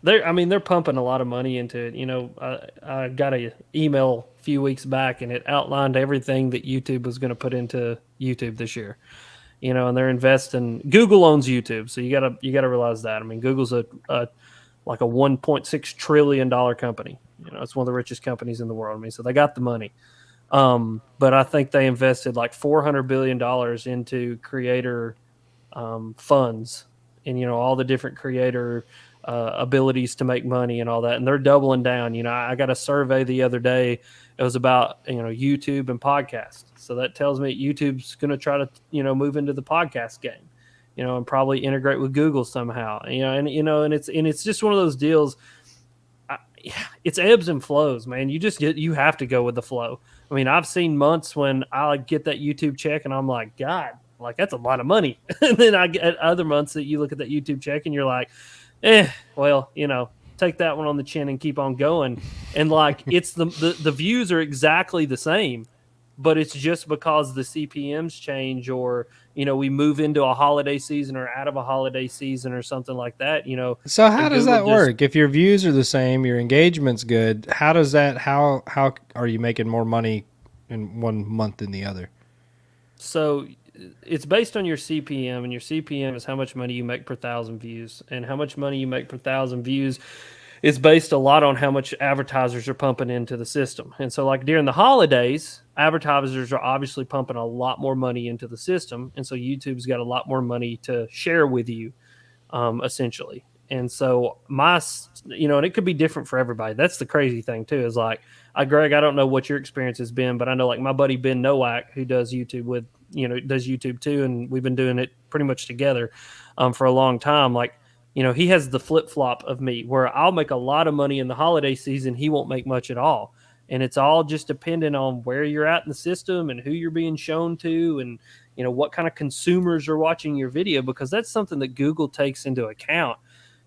They're pumping a lot of money into it. I got an email a few weeks back, and it outlined everything that YouTube was going to put into YouTube this year. And they're investing. Google owns YouTube, so you gotta realize that. I mean, Google's like a $1.6 trillion company. It's one of the richest companies in the world. I mean, so they got the money. But I think they invested like $400 billion into creator funds and all the different creator abilities to make money and all that, and they're doubling down. I got a survey the other day. It was about YouTube and podcasts. So that tells me YouTube's going to try to move into the podcast game, and probably integrate with Google somehow. And it's just one of those deals. It's ebbs and flows, man. You have to go with the flow. I mean, I've seen months when I get that YouTube check and I'm like, God, like that's a lot of money. And then I get other months that you look at that YouTube check and you're like, well, take that one on the chin and keep on going. And like, it's the views are exactly the same, but it's just because the CPMs change, or, we move into a holiday season or out of a holiday season or something like that, So how does that work? If your views are the same, your engagement's good, how are you making more money in one month than the other? So it's based on your CPM, and your CPM is how much money you make per 1,000 views, and how much money you make per 1,000 views is based a lot on how much advertisers are pumping into the system. And so like during the holidays, advertisers are obviously pumping a lot more money into the system. And so YouTube's got a lot more money to share with you, essentially. And so and it could be different for everybody. That's the crazy thing too, is like, Greg, I don't know what your experience has been, but I know like my buddy Ben Nowak, who does YouTube does YouTube too. And we've been doing it pretty much together, for a long time. Like, he has the flip flop of me, where I'll make a lot of money in the holiday season. He won't make much at all. And it's all just dependent on where you're at in the system and who you're being shown to, and, what kind of consumers are watching your video, because that's something that Google takes into account.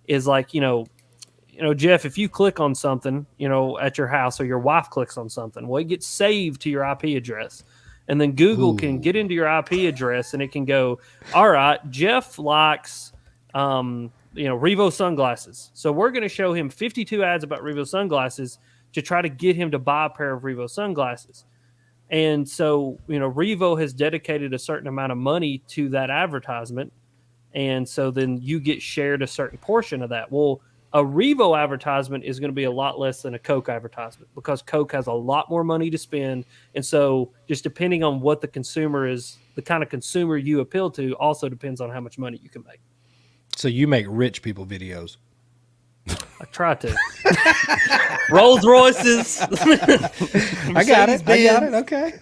Is like, Jeff, if you click on something, at your house, or your wife clicks on something, well, it gets saved to your IP address. And then Google can get into your IP address, and it can go, all right, Jeff likes, REVO sunglasses. So we're going to show him 52 ads about REVO sunglasses to try to get him to buy a pair of REVO sunglasses. And so, REVO has dedicated a certain amount of money to that advertisement. And so then you get shared a certain portion of that. Well, a REVO advertisement is going to be a lot less than a Coke advertisement, because Coke has a lot more money to spend. And so just depending on what the consumer is, the kind of consumer you appeal to, also depends on how much money you can make. So you make rich people videos. I try to. Rolls Royces. I got it. Okay.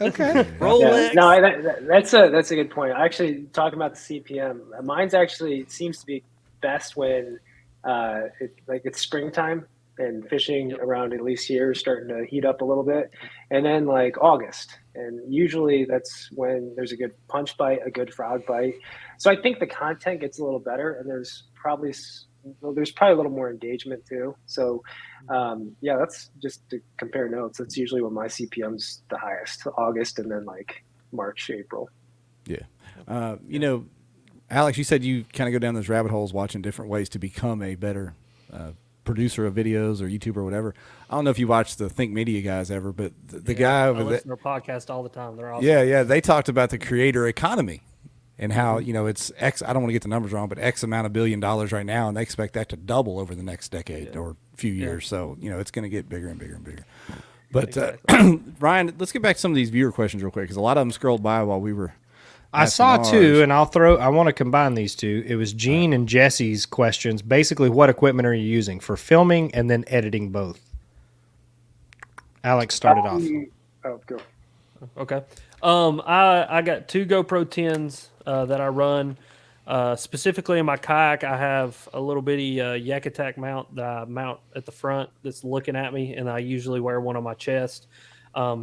Rolex. No, that's a good point. Actually, talking about the CPM, mine's actually seems to be best when it's springtime and fishing around at least here is starting to heat up a little bit, and then like August, and usually that's when there's a good punch bite, a good frog bite. So I think the content gets a little better, and there's probably a little more engagement too. So that's just to compare notes. That's usually when my CPM's the highest, August, and then like March, April. Yeah. Alex, you said you kind of go down those rabbit holes watching different ways to become a better producer of videos or YouTuber or whatever. I don't know if you watched the Think Media guys ever, but the guy over there. I listen to their podcast all the time. They're awesome. Yeah. They talked about the creator economy and how, it's X, I don't want to get the numbers wrong, but X amount of $1 billion right now, and they expect that to double over the next decade or few years. So, it's going to get bigger and bigger and bigger. But Ryan, let's get back to some of these viewer questions real quick, because a lot of them scrolled by while we were I saw two, and I want to combine these two. It was Gene and Jesse's questions. Basically, what equipment are you using for filming and then editing both? Alex started off. Oh, go. Okay. I got 2 GoPro 10s that I run. Specifically in my kayak, I have a little bitty Yak Attack mount that I mount at the front that's looking at me, and I usually wear one on my chest.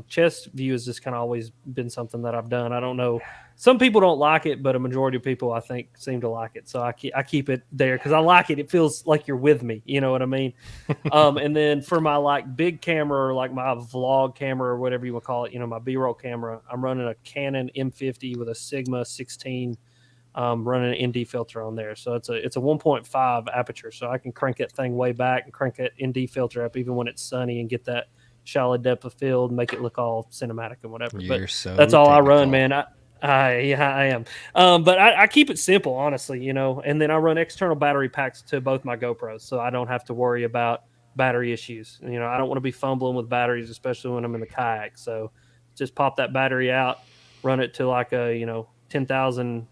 Chest view has just kind of always been something that I've done. I don't know. Some people don't like it, but a majority of people, I think, seem to like it. So I keep it there because I like it. It feels like you're with me. You know what I mean? And then for my like big camera or like my vlog camera or whatever you want to call it, my B-roll camera, I'm running a Canon M50 with a Sigma 16, running an ND filter on there. So it's a 1.5 aperture. So I can crank that thing way back and crank that ND filter up even when it's sunny and get that shallow depth of field and make it look all cinematic and whatever. But that's all technical. I run, man. I am. But I keep it simple, honestly, and then I run external battery packs to both my GoPros, so I don't have to worry about battery issues. I don't want to be fumbling with batteries, especially when I'm in the kayak. So just pop that battery out, run it to like a, 10,000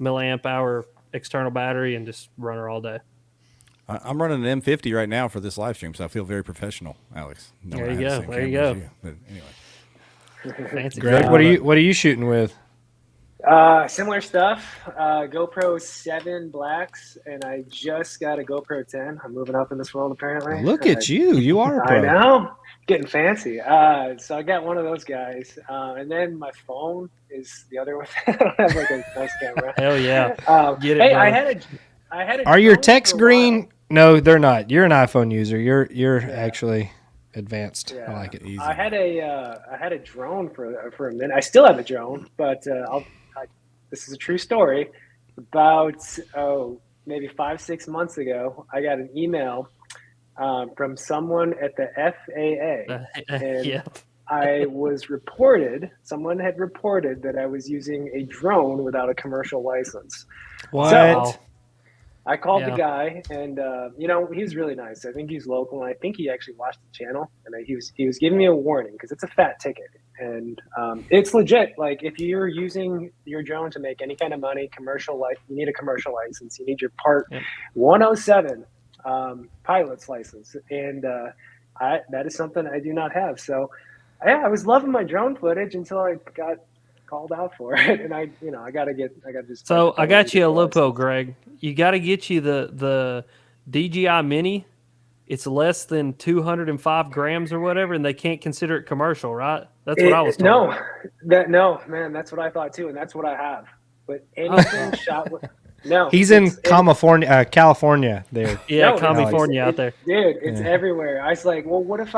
milliamp hour external battery and just run her all day. I'm running an M50 right now for this live stream, so I feel very professional, Alex. There you go. There you go. But anyway. Fancy. Greg, what are you shooting with? Similar stuff. GoPro 7 Blacks, and I just got a GoPro 10. I'm moving up in this world, apparently. Look at you. You are a pro. I know. Getting fancy. So I got one of those guys. And then my phone is the other one. I don't have like a nice camera. Hell yeah. Get it, hey, I had a Are your texts green? No, they're not. You're an iPhone user. You're actually advanced. Yeah. I like it. Easy. I had a drone for a minute. I still have a drone, but this is a true story. About maybe 5-6 months ago, I got an email from someone at the FAA, and someone had reported that I was using a drone without a commercial license. What? So, I called the guy, and he was really nice. I think he's local, and I think he actually watched the channel. And he was giving me a warning because it's a fat ticket, and it's legit. Like if you're using your drone to make any kind of money, you need a commercial license. You need your Part 107 pilot's license, and that is something I do not have. So, I was loving my drone footage until I got called out for it, and I got you a Lupo, Greg. You got to get you the DJI Mini. It's less than 205 grams or whatever, and they can't consider it commercial, right? That's what I was told. No, man, that's what I thought too, and that's what I have. But anything shot with he's in California there. Yeah, California out there. Dude, it's everywhere. I was like, well, what if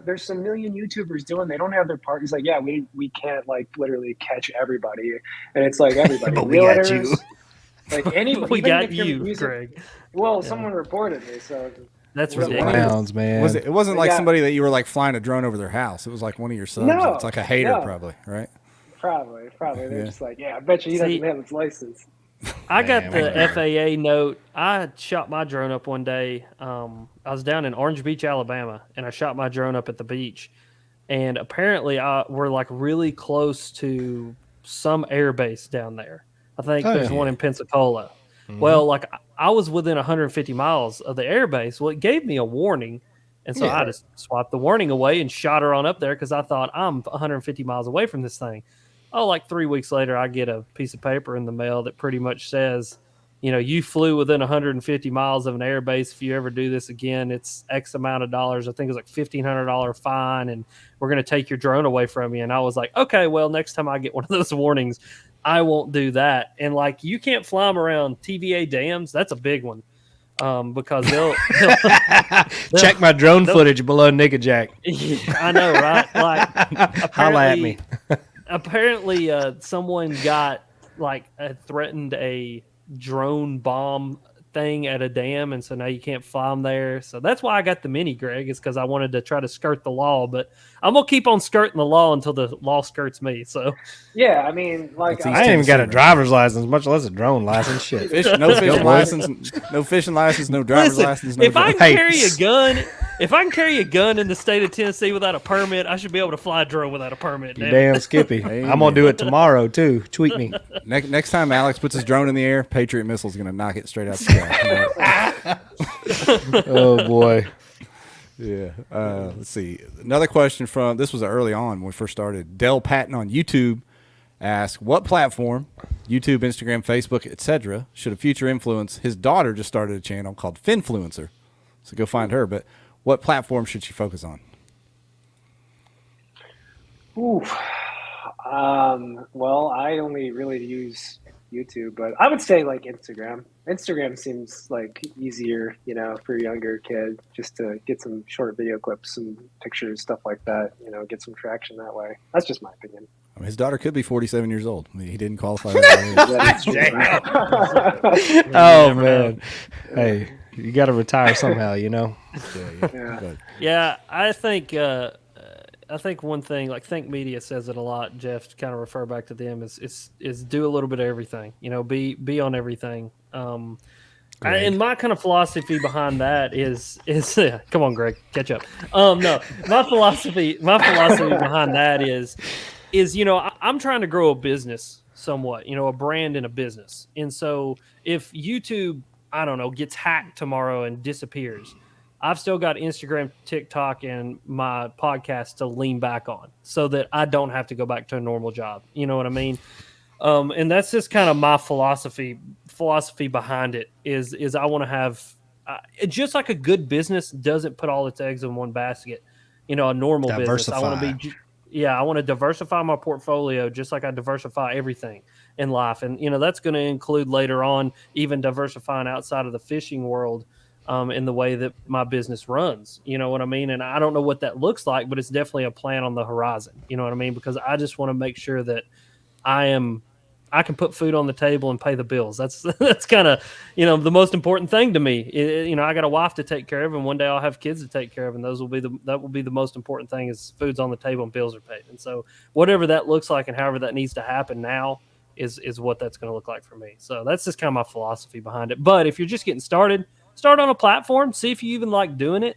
there's some million YouTubers doing, they don't have their part. He's like, yeah, we can't like literally catch everybody. And it's like everybody. But we got you. Like anybody. We got you, Greg. Well, someone reported me, so that's ridiculous. Clowns, man. It wasn't like somebody that you were like flying a drone over their house. It was like one of your subs. No, it's like a hater probably, right? Probably. They're just like, I bet you he doesn't have his license. I got the FAA note. I shot my drone up one day. I was down in Orange Beach, Alabama, and I shot my drone up at the beach. And apparently we're like really close to some air base down there. I think there's one in Pensacola. Well, like I was within 150 miles of the airbase. Well, it gave me a warning. And so I just swiped the warning away and shot her on up there because I thought I'm 150 miles away from this thing. Oh, like 3 weeks later, I get a piece of paper in the mail that pretty much says, you flew within 150 miles of an airbase. If you ever do this again, it's X amount of dollars. I think it was like $1,500 fine, and we're going to take your drone away from you. And I was like, okay, well, next time I get one of those warnings, I won't do that. And like, you can't fly them around TVA dams. That's a big one. Because they'll check my drone footage below Naked Jack. Yeah, I know, right? Like, holla at me. Apparently, someone got threatened a drone bomb thing at a dam, and so now you can't fly them there. So that's why I got the Mini, Greg, is because I wanted to try to skirt the law. But I'm gonna keep on skirting the law until the law skirts me. So yeah, I mean, like I ain't even got a driver's license, much less a drone license. Shit, no fishing license, no fishing license, no driver's license. No if I can carry a gun, if I can carry a gun in the state of Tennessee without a permit, I should be able to fly a drone without a permit. You damn Skippy. I'm gonna do it tomorrow too. Tweet me. Next time Alex puts his drone in the air, Patriot Missile's gonna knock it straight out the sky. Oh boy. Yeah. Let's see. Another question from this was early on when we first started. Dell Patton on YouTube asked, "What platform, YouTube, Instagram, Facebook, etc., should a future influence?" His daughter just started a channel called Finfluencer, so go find her. But what platform should she focus on? Ooh. Well, I only really use YouTube, but I would say like Instagram. Instagram seems like easier, for a younger kid, just to get some short video clips and pictures, stuff like that, get some traction that way. That's just my opinion. I mean, his daughter could be 47 years old. I mean, he didn't qualify that. Oh, man. Hey, you got to retire somehow, Yeah, I think one thing, like Think Media says it a lot, Jeff, to kind of refer back to them, is do a little bit of everything. Be on everything. And my kind of philosophy behind that is come on, Greg, catch up. No, my philosophy behind that is I'm trying to grow a business somewhat, a brand in a business. And so if YouTube, I don't know, gets hacked tomorrow and disappears, I've still got Instagram, TikTok, and my podcast to lean back on so that I don't have to go back to a normal job. You know what I mean? And that's just kind of my philosophy behind it is I want to have just like a good business doesn't put all its eggs in one basket. A normal business. I want to diversify my portfolio just like I diversify everything in life. And, that's going to include later on even diversifying outside of the fishing world. In the way that my business runs, you know what I mean? And I don't know what that looks like, but it's definitely a plan on the horizon. You know what I mean? Because I just want to make sure that I can put food on the table and pay the bills. That's kind of, the most important thing to me. I got a wife to take care of, and one day I'll have kids to take care of, and that will be the most important thing is food's on the table and bills are paid. And so whatever that looks like and however that needs to happen now is what that's going to look like for me. So that's just kind of my philosophy behind it. But if you're just getting started, start on a platform, see if you even like doing it,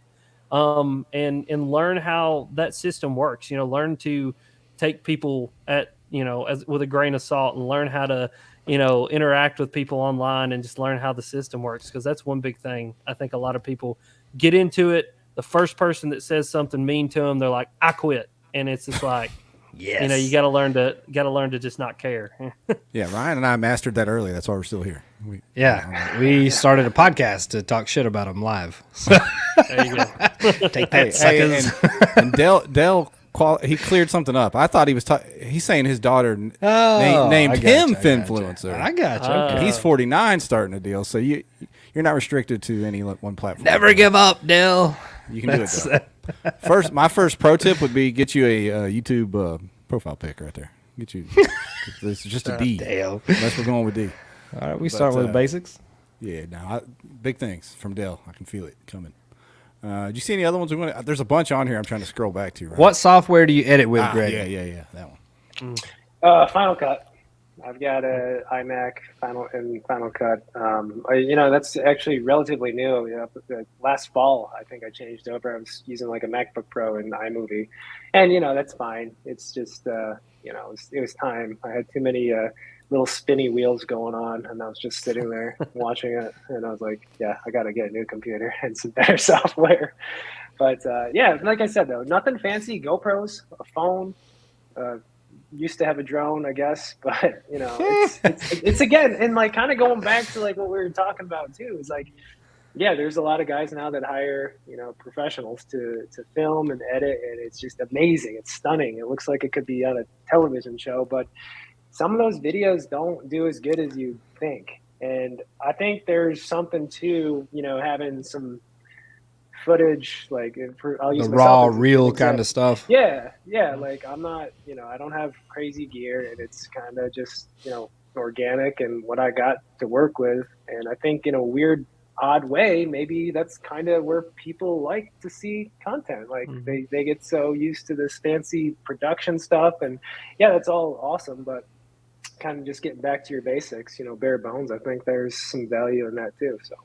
and learn how that system works. Learn to take people at, as with a grain of salt and learn how to, interact with people online and just learn how the system works. Because that's one big thing. I think a lot of people get into it. The first person that says something mean to them, they're like, I quit. And it's just like, yes. You got to learn to just not care. Yeah, Ryan and I mastered that early. That's why we're still here. We started a podcast to talk shit about them live. There you go. Take that, suckers. And Dell, he cleared something up. I thought he was he's saying his daughter named him Finfluencer. I got you. Okay. He's 49 starting a deal, so you're not restricted to any one platform. Never give up, Dell. You can do it, though. My first pro tip would be get you a YouTube profile pic right there. Get you. It's just a D. Dale. Unless we're going with D. All right, we start with the basics. Yeah, big things from Dell. I can feel it coming. Did you see any other ones? There's a bunch on here I'm trying to scroll back to. Right? What software do you edit with, Greg? Yeah, that one. Final Cut. I've got a iMac Final Cut. That's actually relatively new. Last fall, I think I changed over. I was using like a MacBook Pro in iMovie, and that's fine. It's just it was time. I had too many little spinny wheels going on, and I was just sitting there watching it, and I was like, yeah, I got to get a new computer and some better software. But yeah, like I said, though, nothing fancy. GoPros, a phone. Used to have a drone, I guess, but you know, it's again, and like kind of going back to like what we were talking about too. Is like, yeah, there's a lot of guys now that hire, you know, professionals to film and edit, and it's just amazing. It's stunning. It looks like it could be on a television show, but some of those videos don't do as good as you think. And I think there's something to, you know, having some footage, like I'll use The myself raw, as an real example. kind of stuff. Yeah, like I'm not, you know, I don't have crazy gear, and it's kind of just, you know, organic and what I got to work with. And I think in a weird, odd way, maybe that's kind of where people like to see content. Like they get so used to this fancy production stuff, and yeah, that's all awesome, but kind of just getting back to your basics, you know, bare bones. I think there's some value in that too. So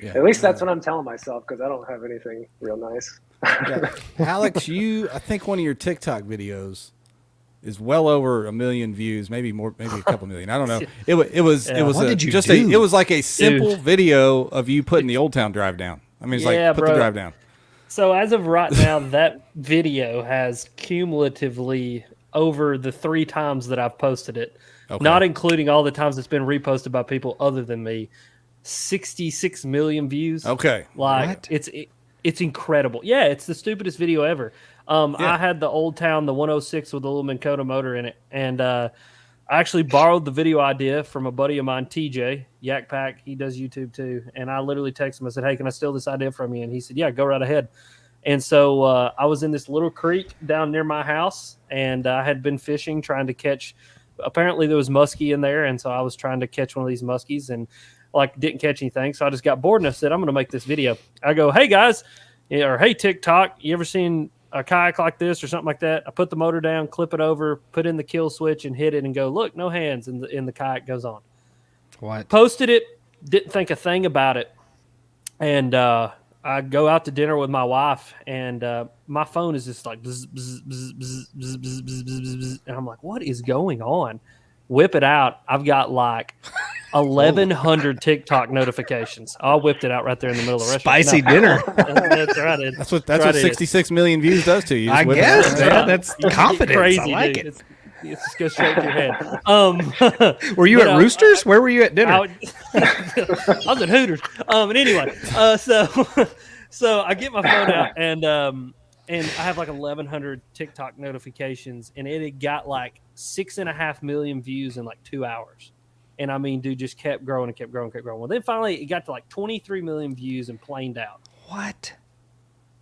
Yeah. at least that's what I'm telling myself, because I don't have anything real nice. Yeah. Alex, I think one of your TikTok videos is well over 1 million views, maybe more, maybe a couple million. I don't know. It was What did you just do? it was like a simple video of you putting the Old Town Drive down. I mean, it's Yeah, like put the bro. drive down. So as of right now, that video has cumulatively over the 3 times that I've posted it, Okay. not including all the times it's been reposted by people other than me, 66 million views. Okay. Like it's incredible. Yeah, it's the stupidest video ever. I had the Old Town, the 106 with the little Minn Kota motor in it, and I actually borrowed the video idea from a buddy of mine, TJ Yak Pack. He does YouTube too, and I literally texted him. I said, "Hey, can I steal this idea from you?" And he said, "Yeah, go right ahead." And so I was in this little creek down near my house, and I had been fishing, trying to catch. Apparently, there was muskie in there, and so I was trying to catch one of these muskies, and like didn't catch anything. So I just got bored, and I said, "I'm going to make this video." I go, "Hey guys," or "Hey TikTok, you ever seen a kayak like this or something like that?" I put the motor down, clip it over, put in the kill switch, and hit it, and go, "Look, no hands," and the kayak goes on. What? Posted it, didn't think a thing about it, and I go out to dinner with my wife, and my phone is just like bzz, bzz, bzz, bzz, bzz, bzz, bzz, bzz, bzz, and I'm like, what is going on? Whip it out. I've got like 1,100 TikTok notifications. I whipped it out right there in the middle of the restaurant. Spicy dinner. That's right. That's what 66 million views does to you. You just I whip it guess, out. man. That's You get confidence. crazy, I like dude. it. It's just go straight to your head. Were you at Roosters? Where were you at dinner? I was at Hooters. But anyway, so I get my phone out, and I have like 1,100 TikTok notifications, and it had got like 6.5 million views in like 2 hours. And I mean, dude, just kept growing and kept growing, kept growing. Well, then finally it got to like 23 million views and planed out. What?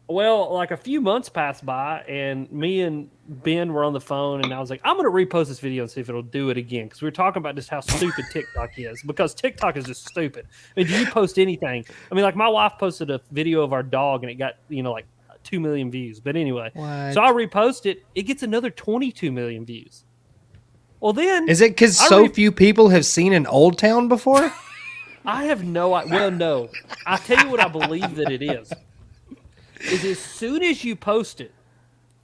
Well, like a few months passed by, and me and Ben were on the phone, and I was like, I'm going to repost this video and see if it'll do it again. Because we were talking about just how stupid TikTok is, because TikTok is just stupid. I mean, do you post anything? I mean, like my wife posted a video of our dog, and it got, like 2 million views. But anyway, What? so I repost it. It gets another 22 million views. Well, then. Is it because so few people have seen an Old Town before? I have no idea. Well, no. I'll tell you what I believe that it is as soon as you post it,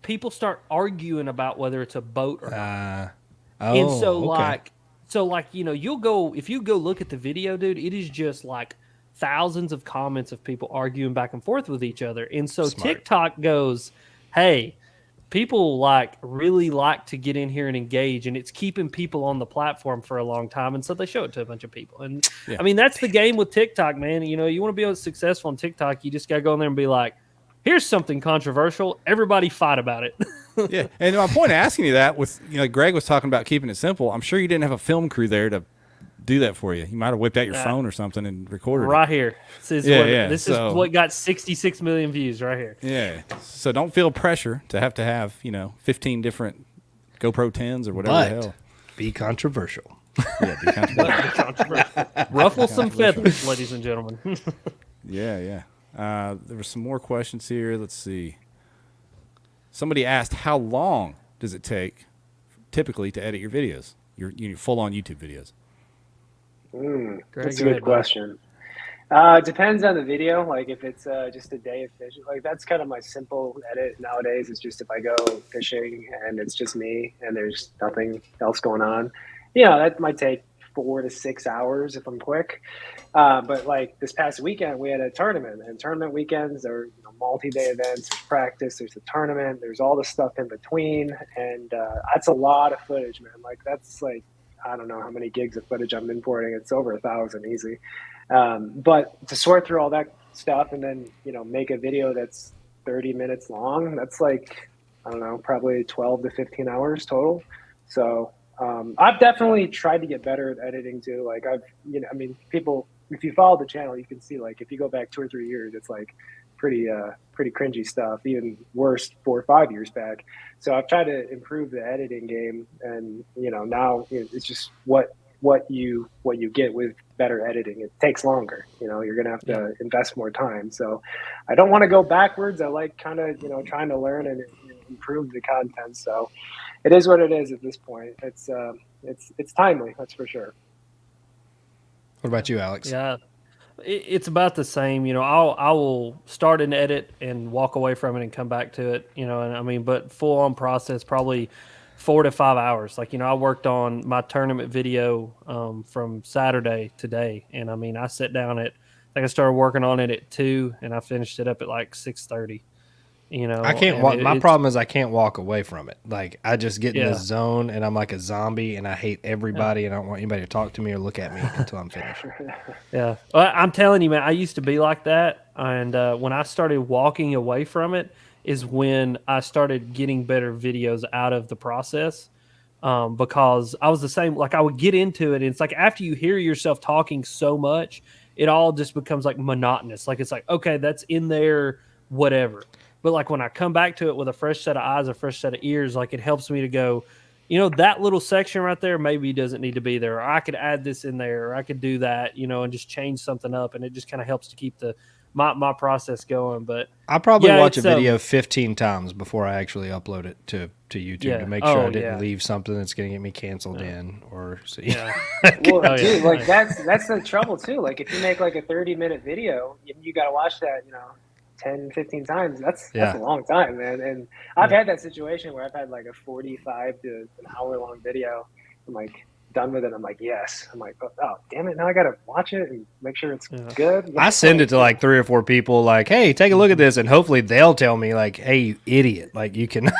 people start arguing about whether it's a boat or not. And so, okay. you'll go, if you go look at the video, dude, it is just like thousands of comments of people arguing back and forth with each other. And so Smart. TikTok goes, hey, people really like to get in here and engage, and it's keeping people on the platform for a long time. And so they show it to a bunch of people. And I mean, that's the game with TikTok, man. You want to be successful on TikTok, you just got to go in there and be like, here's something controversial. Everybody fight about it. Yeah. And my point of asking you that with, Greg was talking about keeping it simple. I'm sure you didn't have a film crew there to do that for you. You might have whipped out your phone or something and recorded it. Right here. This is So- what got 66 million views right here. Yeah. So don't feel pressure to have 15 different GoPro 10s or whatever the But hell. be controversial. Yeah, be controversial. Ruffle some feathers, ladies and gentlemen. Yeah. There were some more questions here. Let's see. Somebody asked, how long does it take typically to edit your videos, your full-on YouTube videos? That's a good question. It depends on the video. Like if it's just a day of fishing, like that's kind of my simple edit nowadays. It's just if I go fishing and it's just me and there's nothing else going on. that might take 4 to 6 hours if I'm quick. But like this past weekend, we had a tournament, and tournament weekends are multi-day events. There's practice, there's a tournament, there's all the stuff in between, and that's a lot of footage, man. Like that's like I don't know how many gigs of footage I'm importing. It's over 1,000 easy. But to sort through all that stuff and then make a video that's 30 minutes long, that's like I don't know, probably 12 to 15 hours total. So I've definitely tried to get better at editing too. Like people, if you follow the channel, you can see like if you go back 2 or 3 years, it's like pretty cringy stuff, even worse 4 or 5 years back. So I've tried to improve the editing game, and now it's just what you get with better editing. It takes longer. You're gonna have to invest more time. So I don't want to go backwards. I like kind of trying to learn and improve the content. So it is what it is at this point. It's timely, that's for sure. What about you, Alex? Yeah, it's about the same. I will start an edit and walk away from it and come back to it. But full on process probably 4 to 5 hours. Like I worked on my tournament video from Saturday today, and I sat down I started working on it at 2, and I finished it up at like 6:30. I can't walk. My problem is I can't walk away from it. Like I just get in the zone, and I'm like a zombie, and I hate everybody, and I don't want anybody to talk to me or look at me until I'm finished. Yeah, well, I'm telling you, man, I used to be like that, and when I started walking away from it, is when I started getting better videos out of the process. Because I was the same. Like I would get into it, and it's like after you hear yourself talking so much, it all just becomes like monotonous. Like it's like, okay, that's in there, whatever. But like when I come back to it with a fresh set of eyes, a fresh set of ears, like it helps me to go, that little section right there maybe doesn't need to be there. Or I could add this in there, or I could do that, and just change something up. And it just kind of helps to keep my process going. But I probably watch a video 15 times before I actually upload it to YouTube to make sure I didn't leave something that's going to get me canceled in or so. Yeah. Well, dude, like that's the trouble too. Like if you make like a 30-minute video, you got to watch that, 10, 15 times. That's a long time, man. And I've had that situation where I've had like a 45 to an hour long video. I'm like done with it. I'm like, yes. I'm like, oh damn it. Now I got to watch it and make sure it's good. I send it to like 3 or 4 people like, hey, take a look at this. And hopefully they'll tell me like, hey, you idiot. Like you can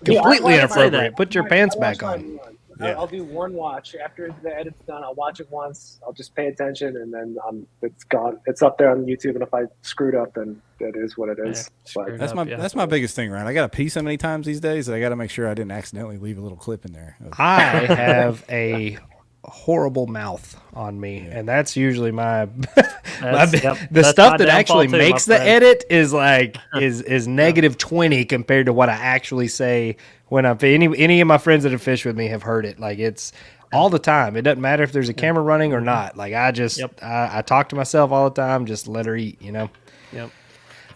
completely inappropriate. Put your pants back on. I'll do one watch after the edit's done. I'll watch it once. I'll just pay attention, and then it's gone. It's up there on YouTube, and if I screwed up, then it is what it is. But that's my biggest thing, Ryan. I got to pee so many times these days that I got to make sure I didn't accidentally leave a little clip in there. I have a horrible mouth on me, and that's usually the stuff that actually makes the edit is like is negative 20 compared to what I actually say when I'm any of my friends that have fished with me have heard it. Like it's all the time. It doesn't matter if there's a camera running or not. Like I just I talk to myself all the time. Just let her eat, Yep.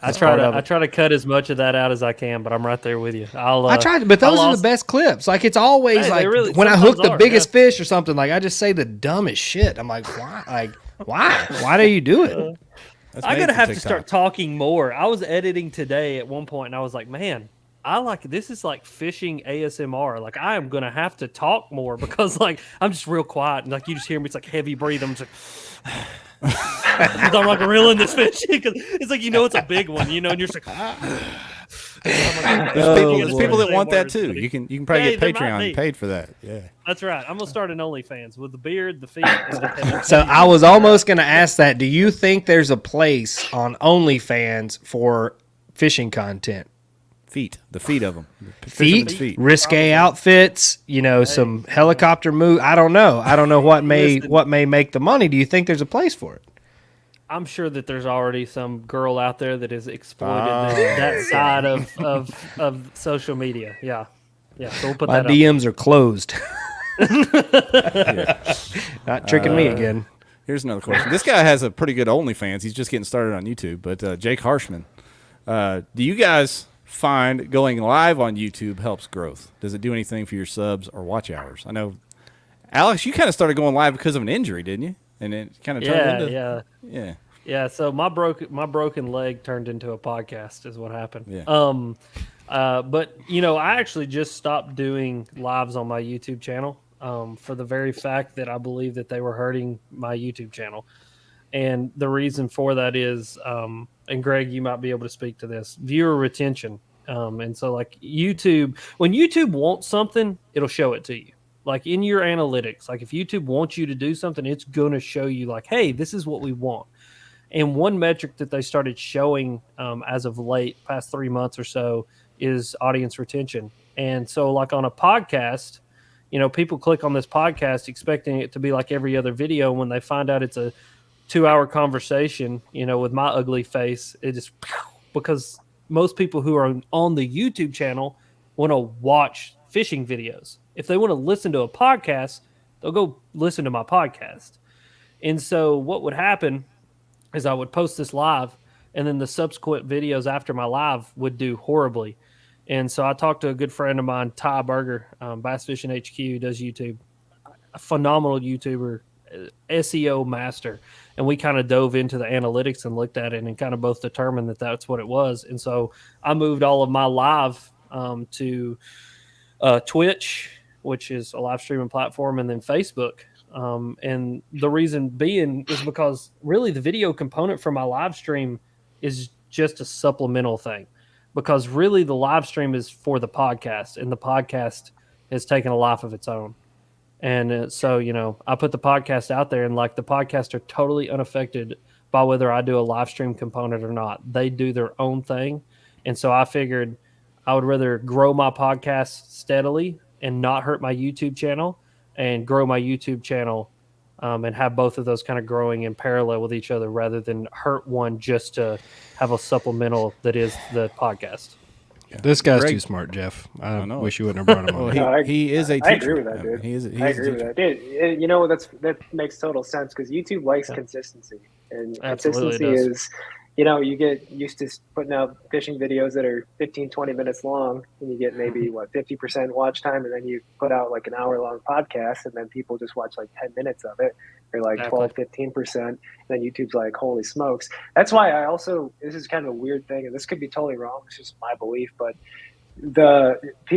I try to cut as much of that out as I can, but I'm right there with you. I tried, but those are the best clips. Like it's always when I hook the biggest fish or something. Like I just say the dumbest shit. I'm like, why? Like why? Why do you do it? I'm gonna have to start talking more. I was editing today at one point, and I was like, man, this is like fishing ASMR. Like I am gonna have to talk more because like I'm just real quiet, and like you just hear me. It's like heavy breathing. I'm just like. I'm like reeling this fish because it's like it's a big one, and you're just like. There's people that want that too. You can probably get Patreon paid for that. Yeah, that's right. I'm gonna start an OnlyFans with the beard, the feet. So I was almost gonna ask that. Do you think there's a place on OnlyFans for fishing content? The feet of them. Feet, risque outfits, some helicopter move. I don't know what may make the money. Do you think there's a place for it? I'm sure that there's already some girl out there that has exploited that side of social media. Yeah. So we'll put My that DMs are closed. Not tricking me again. Here's another question. This guy has a pretty good OnlyFans. He's just getting started on YouTube. But Jake Harshman, do you guys find going live on YouTube helps growth? Does it do anything for your subs or watch hours? I know, Alex, you kind of started going live because of an injury, didn't you? And it kind of turned into yeah. So my broken leg turned into a podcast is what happened. Yeah. But I actually just stopped doing lives on my YouTube channel for the very fact that I believe that they were hurting my YouTube channel. And the reason for that is, and Greg, you might be able to speak to this, viewer retention. And so like YouTube, when YouTube wants something, it'll show it to you. Like in your analytics, like if YouTube wants you to do something, it's going to show you like, hey, this is what we want. And one metric that they started showing as of late, past 3 months or so, is audience retention. And so like on a podcast, people click on this podcast expecting it to be like every other video. When they find out it's a 2-hour conversation, with my ugly face, it just, because most people who are on the YouTube channel want to watch fishing videos. If they want to listen to a podcast, they'll go listen to my podcast. And so what would happen is I would post this live, and then the subsequent videos after my live would do horribly. And so I talked to a good friend of mine, Ty Berger, Bass Fishing HQ, does YouTube, a phenomenal YouTuber, SEO master. And we kind of dove into the analytics and looked at it and kind of both determined that that's what it was. And so I moved all of my live to Twitch, which is a live streaming platform, and then Facebook. And the reason being is because really the video component for my live stream is just a supplemental thing, because really the live stream is for the podcast, and the podcast has taken a life of its own. And so, I put the podcast out there, and like the podcasts are totally unaffected by whether I do a live stream component or not. They do their own thing. And so I figured I would rather grow my podcast steadily and not hurt my YouTube channel, and grow my YouTube channel and have both of those kind of growing in parallel with each other, rather than hurt one just to have a supplemental that is the podcast. Yeah. This guy's too smart, Jeff. I wish you wouldn't have brought him on. Well, he is a teacher. I agree with that, dude. I agree with that. Dude, that makes total sense, because YouTube likes consistency. And consistency is, you get used to putting out fishing videos that are 15, 20 minutes long, and you get maybe 50% watch time, and then you put out like an hour-long podcast, and then people just watch like 10 minutes of it, or like 12, 15%, and then YouTube's like, holy smokes. That's why this is kind of a weird thing, and this could be totally wrong, it's just my belief, but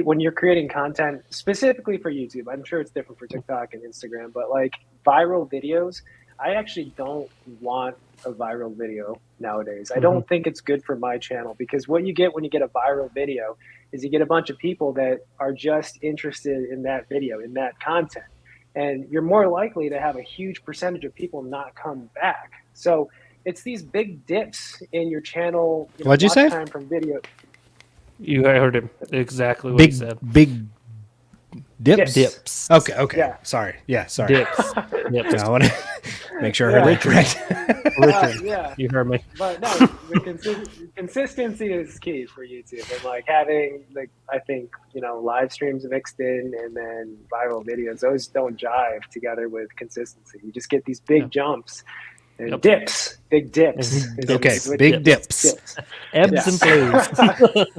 when you're creating content specifically for YouTube, I'm sure it's different for TikTok and Instagram, but like viral videos, I actually don't want a viral video nowadays. I don't think it's good for my channel, because what you get when you get a viral video is you get a bunch of people that are just interested in that video, in that content. And you're more likely to have a huge percentage of people not come back. So it's these big dips in your channel. What'd you say? Time from video. You heard him exactly what he said. Big dips. Okay. Yeah. Sorry. Dips. I want to make sure I heard it correct. Yeah. You heard me. But no, consistency is key for YouTube, and like having I think live streams mixed in and then viral videos, those don't jive together with consistency. You just get these big jumps. And dips, big dips. Okay, big dips. Ebbs and flows.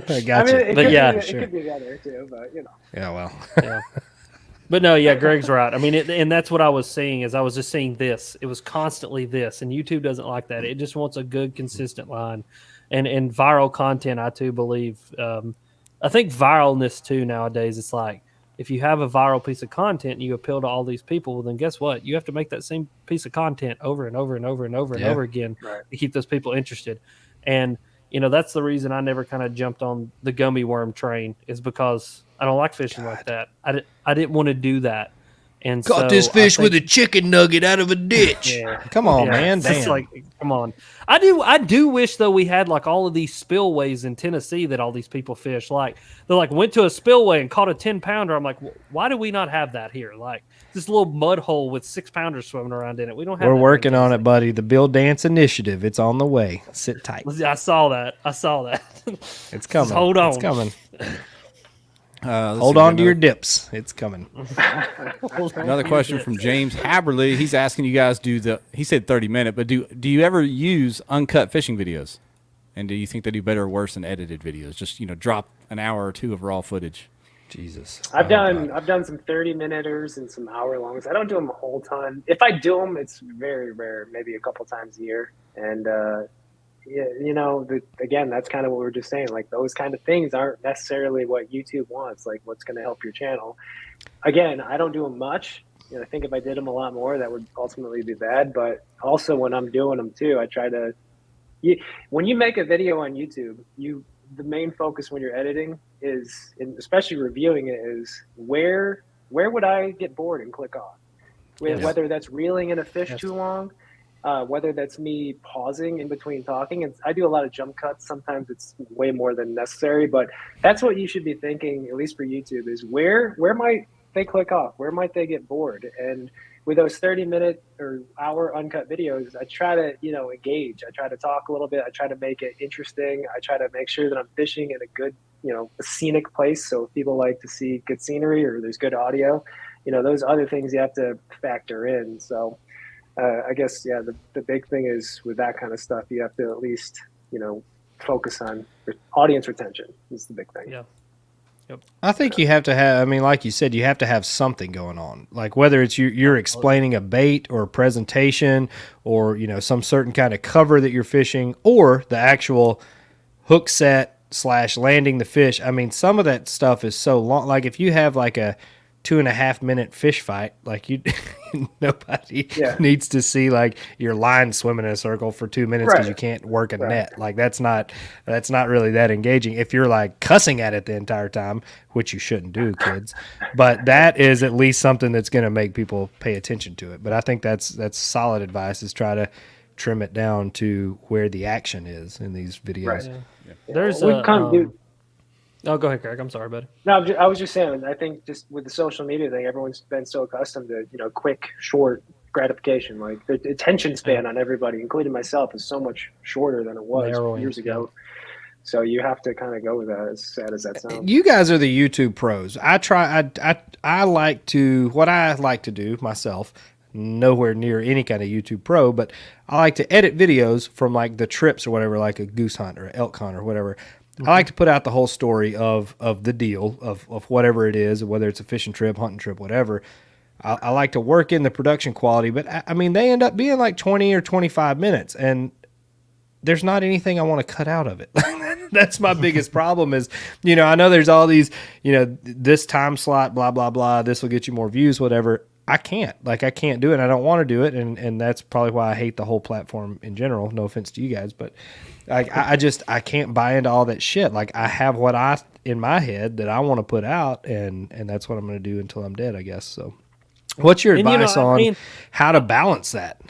I got you. It could be the other too, but Yeah, well. Yeah. But no, Greg's right. I mean, and that's what I was seeing, is I was just seeing this. It was constantly this, and YouTube doesn't like that. It just wants a good, consistent line. And viral content, I too believe. I think viralness too nowadays, it's like, if you have a viral piece of content and you appeal to all these people, then guess what? You have to make that same piece of content over and over and over and over and over again to keep those people interested. And, that's the reason I never kind of jumped on the gummy worm train, is because I don't like fishing like that. I didn't want to do that. And caught this fish with a chicken nugget out of a ditch. Yeah. Come on, man. Damn. It's like, come on. I do wish, though, we had like all of these spillways in Tennessee that all these people fish. Like, they went to a spillway and caught a 10-pounder. I'm like, why do we not have that here? Like this little mud hole with 6-pounders swimming around in it. We don't have. We're working on it, buddy. The Bill Dance Initiative. It's on the way. Sit tight. I saw that. It's coming. Hold on. It's coming. Hold on to your dips. It's coming. Another question from James Haberly. He's asking you guys, he said 30-minute, but do you ever use uncut fishing videos? And do you think they do better or worse than edited videos? Just, drop an hour or two of raw footage. Jesus. I've done some 30-minuters and some hour-longs. I don't do them a whole ton. If I do them, it's very rare, maybe a couple times a year. And you know, again, that's kind of what we were just saying. Like those kind of things aren't necessarily what YouTube wants. Like what's going to help your channel. Again, I don't do them much. You know, I think if I did them a lot more, that would ultimately be bad. But also when I'm doing them too, I try to. When you make a video on YouTube, the main focus when you're editing is, and especially reviewing it, is where would I get bored and click off? Whether that's reeling in a fish too long, whether that's me pausing in between talking. And I do a lot of jump cuts. Sometimes it's way more than necessary, but that's what you should be thinking, at least for YouTube, is where might they click off? Where might they get bored? And with those 30-minute or hour uncut videos, I try to, you know, engage. I try to talk a little bit. I try to make it interesting. I try to make sure that I'm fishing in a good, you know, a scenic place. So if people like to see good scenery or there's good audio, you know, those other things you have to factor in. So I guess, yeah, the big thing is with that kind of stuff, you have to at least, you know, focus on audience retention is the big thing. Yeah. Yep. I think you have to have, I mean, like you said, you have to have something going on. Like whether it's you're explaining a bait or a presentation or, you know, some certain kind of cover that you're fishing or the actual hook set / landing the fish. I mean, some of that stuff is so long. Like if you have like a 2.5 minute fish fight, like you nobody needs to see like your line swimming in a circle for 2 minutes because you can't work a net. Like that's not really that engaging. If you're like cussing at it the entire time, which you shouldn't do, kids, but that is at least something that's going to make people pay attention to it. But I think that's solid advice, is try to trim it down to where the action is in these videos. Right. Yeah. There's Oh, go ahead, Craig. I'm sorry, buddy. No, I was just saying, I think just with the social media thing, everyone's been so accustomed to, you know, quick, short gratification. Like the attention span on everybody, including myself, is so much shorter than it was years ago. So you have to kind of go with that, as sad as that sounds. You guys are the YouTube pros. I like to, what I like to do myself, nowhere near any kind of YouTube pro, but I like to edit videos from like the trips or whatever, like a goose hunt or elk hunt or whatever. I like to put out the whole story of the deal of whatever it is, whether it's a fishing trip, hunting trip, whatever. I like to work in the production quality, but I mean, they end up being like 20 or 25 minutes, and there's not anything I want to cut out of it. That's my biggest problem is, you know, I know there's all these, you know, this time slot, blah, blah, blah, this will get you more views, whatever. I can't do it. And I don't want to do it. And that's probably why I hate the whole platform in general. No offense to you guys, but I can't buy into all that shit. Like I have what in my head that I want to put out, and that's what I'm going to do until I'm dead, I guess. So what's your advice on how to balance that?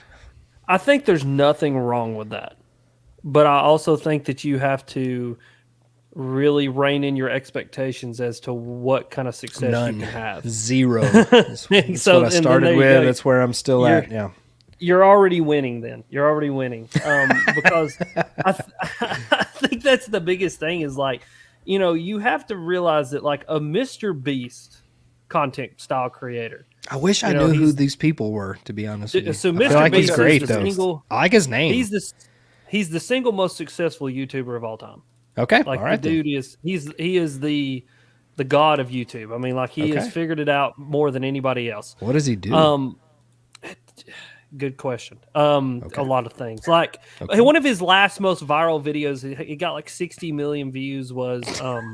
I think there's nothing wrong with that, but I also think that you have to really rein in your expectations as to what kind of success you can have. Zero. That's what I started with. That's where I'm still at. Yeah. You're already winning then. You're already winning. Because I think that's the biggest thing is like, you know, you have to realize that like a Mr. Beast content style creator. I wish I knew who these people were, to be honest with you. So I Mr. feel like Beast he's great, is the though. I like his name. He's the single most successful YouTuber of all time. Okay. Like all right, the dude he is the god of YouTube. I mean, like he has figured it out more than anybody else. What does he do? Good question. A lot of things. Like one of his last most viral videos, he got like 60 million views. Was what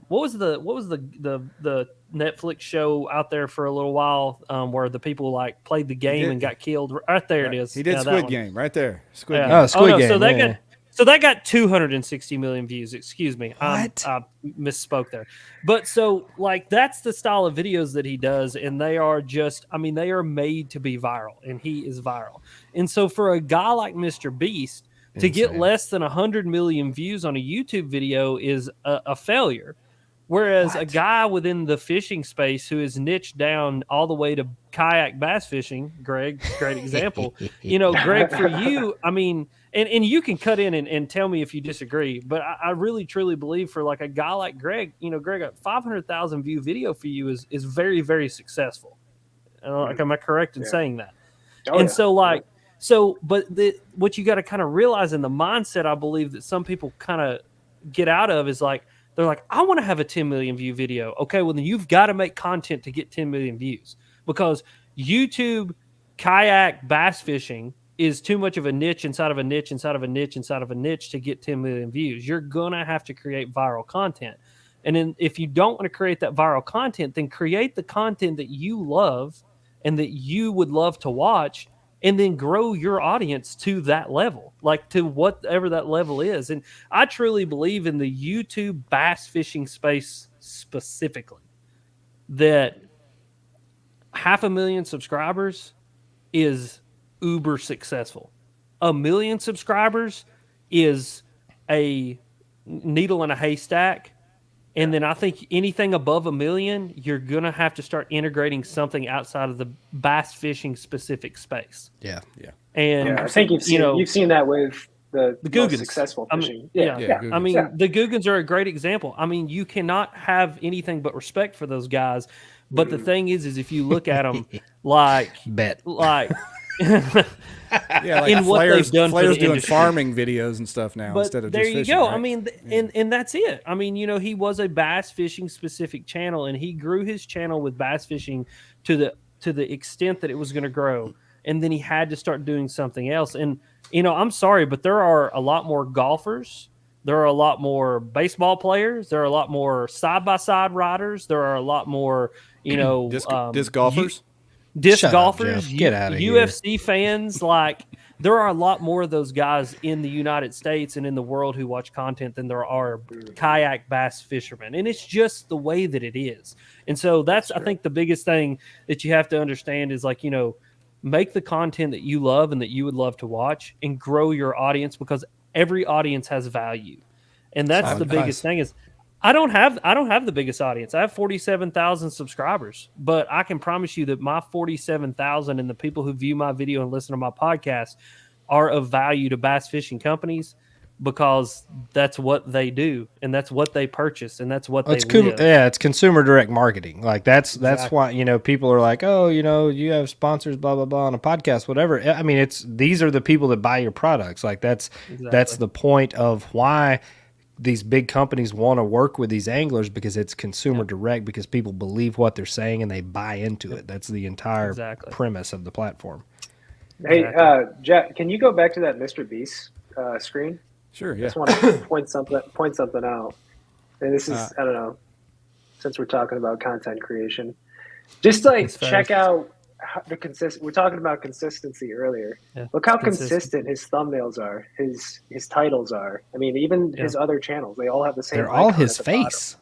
was the Netflix show out there for a little while where the people like played the game and got killed? Right there, it is. He did Squid Game right there. Squid Game. Oh, Squid Game. So that got 260 million views. Excuse me. I misspoke there. But so like that's the style of videos that he does, and they are just, I mean, they are made to be viral, and he is viral. And so for a guy like Mr. Beast to get less than 100 million views on a YouTube video is a failure. Whereas a guy within the fishing space who is niched down all the way to kayak bass fishing, Greg, great example. You know, Greg, for you, I mean, and you can cut in and tell me if you disagree, but I really truly believe for like a guy like Greg, you know, Greg, a 500,000 view video for you is very, very successful. Like, am I correct in saying that? So like, but what you got to kind of realize in the mindset, I believe that some people kind of get out of is like, they're like, I want to have a 10 million view video. Okay, well, then you've got to make content to get 10 million views because YouTube kayak bass fishing is too much of a niche inside of a niche inside of a niche inside of a niche to get 10 million views. You're going to have to create viral content. And then if you don't want to create that viral content, then create the content that you love and that you would love to watch, and then grow your audience to that level, like to whatever that level is. And I truly believe in the YouTube bass fishing space specifically, that 500,000 subscribers is uber successful. 1 million subscribers is a needle in a haystack. And then I think anything above 1 million, you're going to have to start integrating something outside of the bass fishing specific space. Yeah. And I think you've seen that with the most Googans. successful fishing. Googans. I mean, the Googans are a great example. I mean, you cannot have anything but respect for those guys. But the thing is if you look at them like Yeah, like in what Flair's, they've done for the doing industry. farming videos and stuff now But instead of there just you fishing, go. right? I mean, and that's it. I mean, he was a bass fishing specific channel, and he grew his channel with bass fishing to the extent that it was going to grow. And then he had to start doing something else. And I'm sorry, but there are a lot more golfers. There are a lot more baseball players. There are a lot more side-by-side riders. There are a lot more, disc golfers. Disc Shut up, golfers, Jeff. Get outta here. UFC fans. Like, there are a lot more of those guys in the United States and in the world who watch content than there are kayak bass fishermen. And it's just the way that it is. And so that's I think, the biggest thing that you have to understand is, like, make the content that you love and that you would love to watch, and grow your audience, because every audience has value. And that's the biggest thing is, I don't have the biggest audience. I have 47,000 subscribers, but I can promise you that my 47,000 and the people who view my video and listen to my podcast are of value to bass fishing companies, because that's what they do, and that's what they purchase, and that's what they live. It's consumer direct marketing. Like that's why people are like, oh, you have sponsors, blah blah blah, on a podcast, whatever. I mean, these are the people that buy your products. Like that's the point of why these big companies want to work with these anglers, because it's consumer direct, because people believe what they're saying and they buy into it. That's the entire premise of the platform. Hey, Jeff, can you go back to that Mr. Beast screen? Sure. I Yeah. just want to point something out. And this is, I don't know, since we're talking about content creation, just check out we're talking about consistency earlier. Yeah, look how consistent his thumbnails are, his titles are. I mean, even his other channels, they all have the same. They're all his face.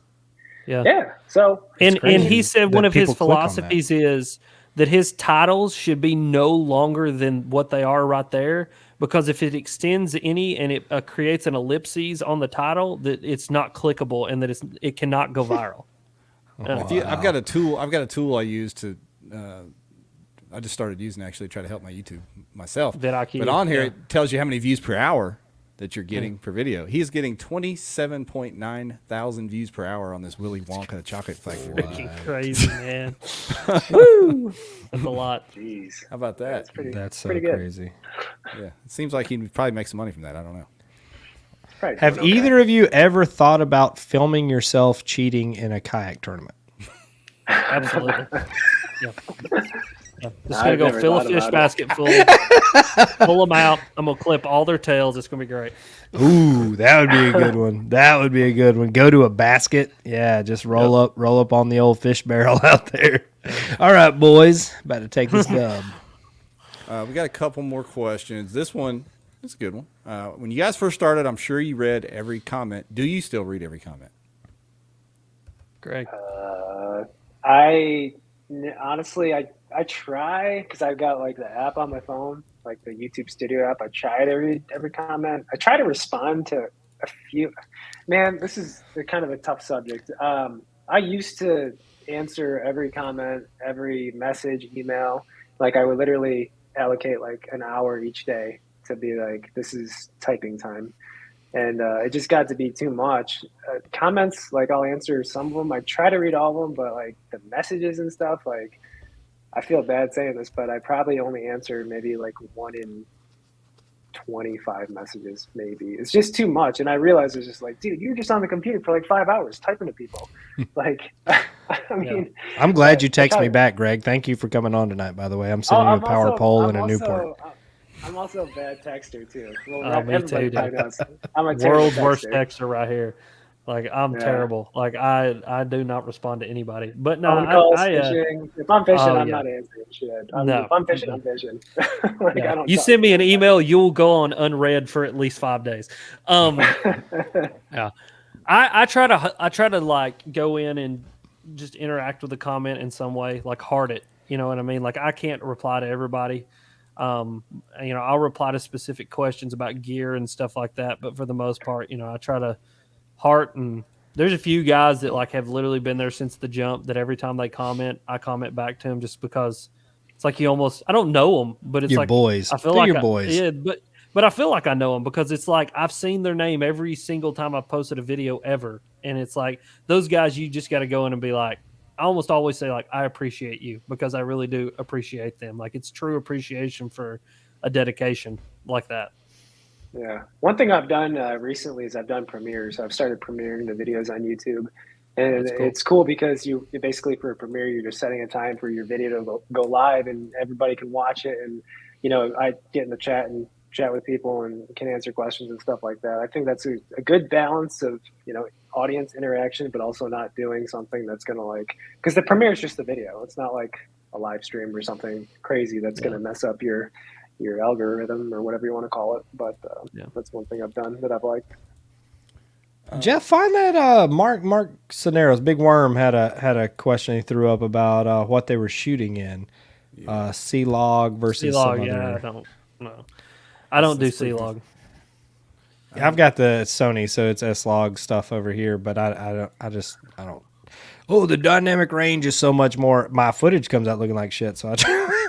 Bottom. Yeah. So and he said one of his philosophies is that his titles should be no longer than what they are right there, because if it extends any and it creates an ellipses on the title, that it's not clickable and that it cannot go viral. I've got a tool I use to. I just started using actually to try to help my YouTube myself. VidIQ, but on here it tells you how many views per hour that you're getting per video. He's getting 27.9 thousand views per hour on this Willy Wonka chocolate factory. Crazy, man. Woo! That's a lot. Jeez. How about that? That's so pretty crazy. Yeah, it seems like he'd probably make some money from that. I don't know. Right. Have either of you ever thought about filming yourself cheating in a kayak tournament? Absolutely. Yeah. Just gonna go fill a fish basket full, pull them out. I'm gonna clip all their tails. It's gonna be great. Ooh, that would be a good one. That would be a good one. Go to a basket. Yeah, just roll up on the old fish barrel out there. All right, boys, about to take this dub. We got a couple more questions. This one is a good one. When you guys first started, I'm sure you read every comment. Do you still read every comment? Greg, honestly, I try, because I've got like the app on my phone, like the YouTube Studio app. I try to read every comment. I try to respond to a few. Man, this is kind of a tough subject. I used to answer every comment, every message, email. Like, I would literally allocate like an hour each day to be like, this is typing time. And it just got to be too much. Comments, like, I'll answer some of them. I try to read all of them, but like the messages and stuff, like, I feel bad saying this, but I probably only answer maybe like 1 in 25 messages, maybe. It's just too much. And I realized it's just like, dude, you're just on the computer for like 5 hours typing to people. Like, I mean, I'm glad you I text try me to- back, Greg. Thank you for coming on tonight, by the way. I'm sending you a power pole and a Newport. I'm also a bad texter too. Well, Oh, me everybody too, probably dude. knows. I'm a terrible World's worst texter. texter right here. Like I'm Yeah. terrible. Like I do not respond to anybody. But no, Phone calls, I fishing. If I'm fishing, oh I'm yeah. not answering shit. No. If I'm fishing, I'm fishing. Like Yeah. I don't. You talk send me to an anybody. email, you'll go on unread for at least 5 days. Yeah. I try to like go in and just interact with the comment in some way, like heart it. You know what I mean? Like I can't reply to everybody. I'll reply to specific questions about gear and stuff like that. But for the most part, I try to heart, and there's a few guys that like have literally been there since the jump that every time they comment, I comment back to them just because it's like I don't know them, but it's Your like boys. I feel They're like your boys. yeah, but I feel like I know them because it's like I've seen their name every single time I've posted a video ever, and it's like those guys you just got to go in and be like, I almost always say like I appreciate you because I really do appreciate them. Like it's true appreciation for a dedication like that. Yeah. One thing I've done recently is I've done premieres. I've started premiering the videos on YouTube. And That's cool. it's cool because you basically for a premiere, you're just setting a time for your video to go live and everybody can watch it. And, I get in the chat and chat with people and can answer questions and stuff like that. I think that's a good balance of, audience interaction, but also not doing something that's going to because the premiere is just the video. It's not like a live stream or something crazy that's going to mess up your algorithm or whatever you want to call it. But that's one thing I've done that I've liked. Jeff, find that Mark Soneros, Big Worm had a question he threw up about what they were shooting in. C-Log versus C-Log, some yeah, other. I don't do C-Log. I've got the Sony, so it's S-Log stuff over here, but I don't. Oh, the dynamic range is so much more. My footage comes out looking like shit, so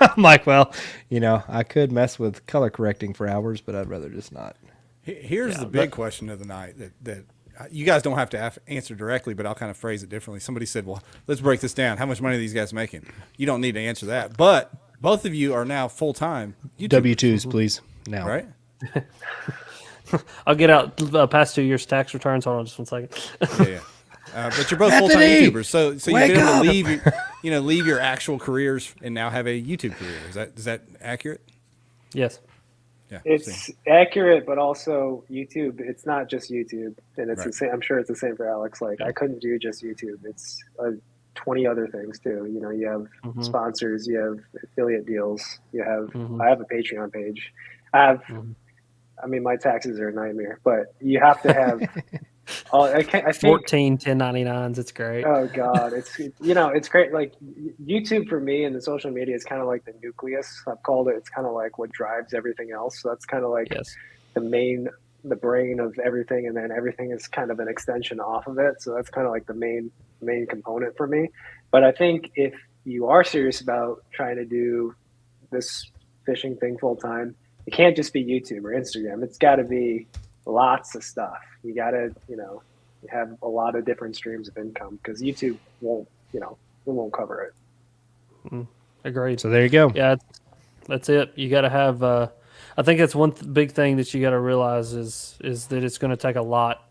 I'm like, well, I could mess with color correcting for hours, but I'd rather just not. Here's the big question of the night that you guys don't have to answer directly, but I'll kind of phrase it differently. Somebody said, well, let's break this down. How much money are these guys making? You don't need to answer that. But both of you are now full-time YouTubers. W-2s, please, now. Right? I'll get out past 2 years tax returns. Hold on just 1 second. Yeah. But you're both full-time Anthony, YouTubers, so you've been able to leave your actual careers and now have a YouTube career. Is that accurate? Yes. Yeah. It's accurate, but also YouTube. It's not just YouTube, and it's Right. the same. I'm sure it's the same for Alex. Like I couldn't do just YouTube. It's 20 other things too. You have sponsors, you have affiliate deals, you have. I have a Patreon page. I mean, my taxes are a nightmare, but you have to have. I think 14 1099s. It's great. Oh God, it's great. Like YouTube for me and the social media is kind of like the nucleus. I've called it. It's kind of like what drives everything else. So that's kind of like the brain of everything, and then everything is kind of an extension off of it. So that's kind of like the main component for me. But I think if you are serious about trying to do this fishing thing full time, it can't just be YouTube or Instagram. It's got to be lots of stuff. You got to, have a lot of different streams of income because YouTube won't, it won't cover it. Agreed. So there you go. Yeah, that's it. You got to have. I think that's one big thing that you got to realize is that it's going to take a lot.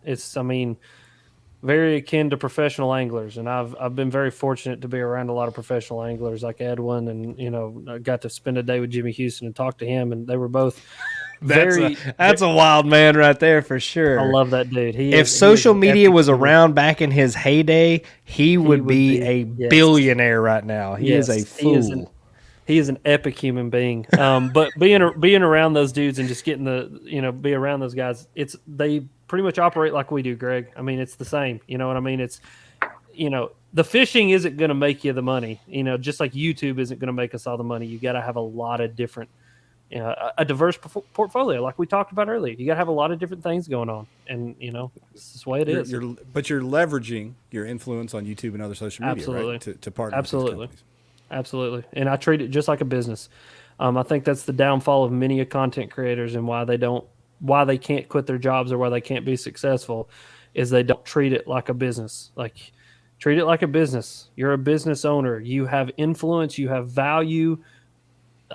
Very akin to professional anglers, and I've been very fortunate to be around a lot of professional anglers like Edwin, and I got to spend a day with Jimmy Houston and talk to him, and they were both that's a wild man right there for sure. I love that dude. If social media was around back in his heyday, he would be a billionaire right now. He is a fool. He is an epic human being. But being around those dudes and just getting be around those guys, they pretty much operate like we do, Greg. I mean, it's the same. You know what I mean? It's the fishing isn't going to make you the money. Just like YouTube isn't going to make us all the money. You got to have a lot of different. A diverse portfolio, like we talked about earlier. You got to have a lot of different things going on, and it's just the way it is. But you're leveraging your influence on YouTube and other social media, right? To partner with these companies. Absolutely. And I treat it just like a business. I think that's the downfall of many content creators and why they can't quit their jobs or why they can't be successful is they don't treat it like a business. Like treat it like a business. You're a business owner. You have influence. You have value.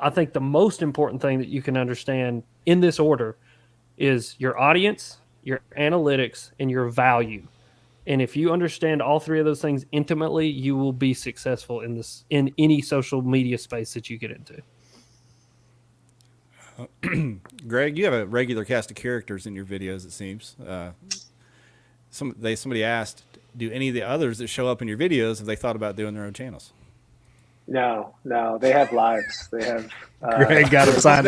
I think the most important thing that you can understand in this order is your audience, your analytics, and your value. And if you understand all three of those things intimately, you will be successful in any social media space that you get into. Greg, you have a regular cast of characters in your videos, it seems. Somebody asked, do any of the others that show up in your videos, have they thought about doing their own channels? No, they have lives. They have. Greg got him signed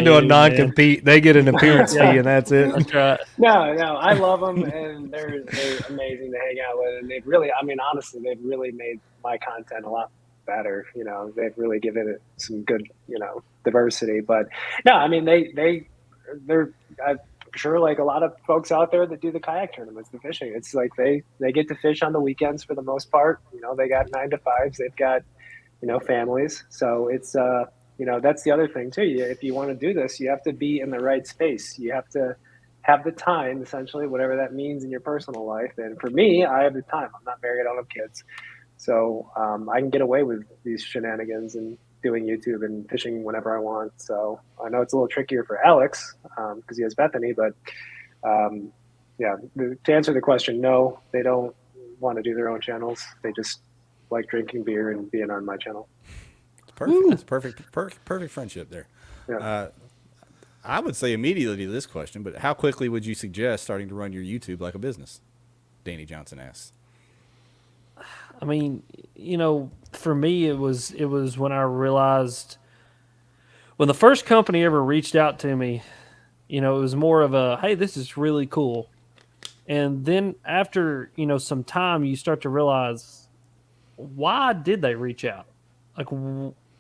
to a non-compete. They get an appearance fee, and that's it. That's right. No, I love them, and they're amazing to hang out with, and they've really, I mean, honestly, they've really made my content a lot better. You know, they've really given it some good, diversity. But no, I mean, they're. I'm sure, like a lot of folks out there that do the kayak tournaments, the fishing, it's like they get to fish on the weekends for the most part. They got 9 to 5s. They've got, families. So it's, that's the other thing too. If you want to do this, you have to be in the right space. You have to have the time, essentially, whatever that means in your personal life. And for me, I have the time. I'm not married. I don't have kids. So I can get away with these shenanigans and doing YouTube and fishing whenever I want. So I know it's a little trickier for Alex because he has Bethany, but to answer the question, no, they don't want to do their own channels. They just like drinking beer and being on my channel. It's perfect. It's perfect friendship there. Yeah. I would say immediately to this question, but how quickly would you suggest starting to run your YouTube like a business? Danny Johnson asks. I mean, for me, it was when I realized when the first company ever reached out to me, it was more of a, hey, this is really cool. And then after, some time, you start to realize, why did they reach out? Like,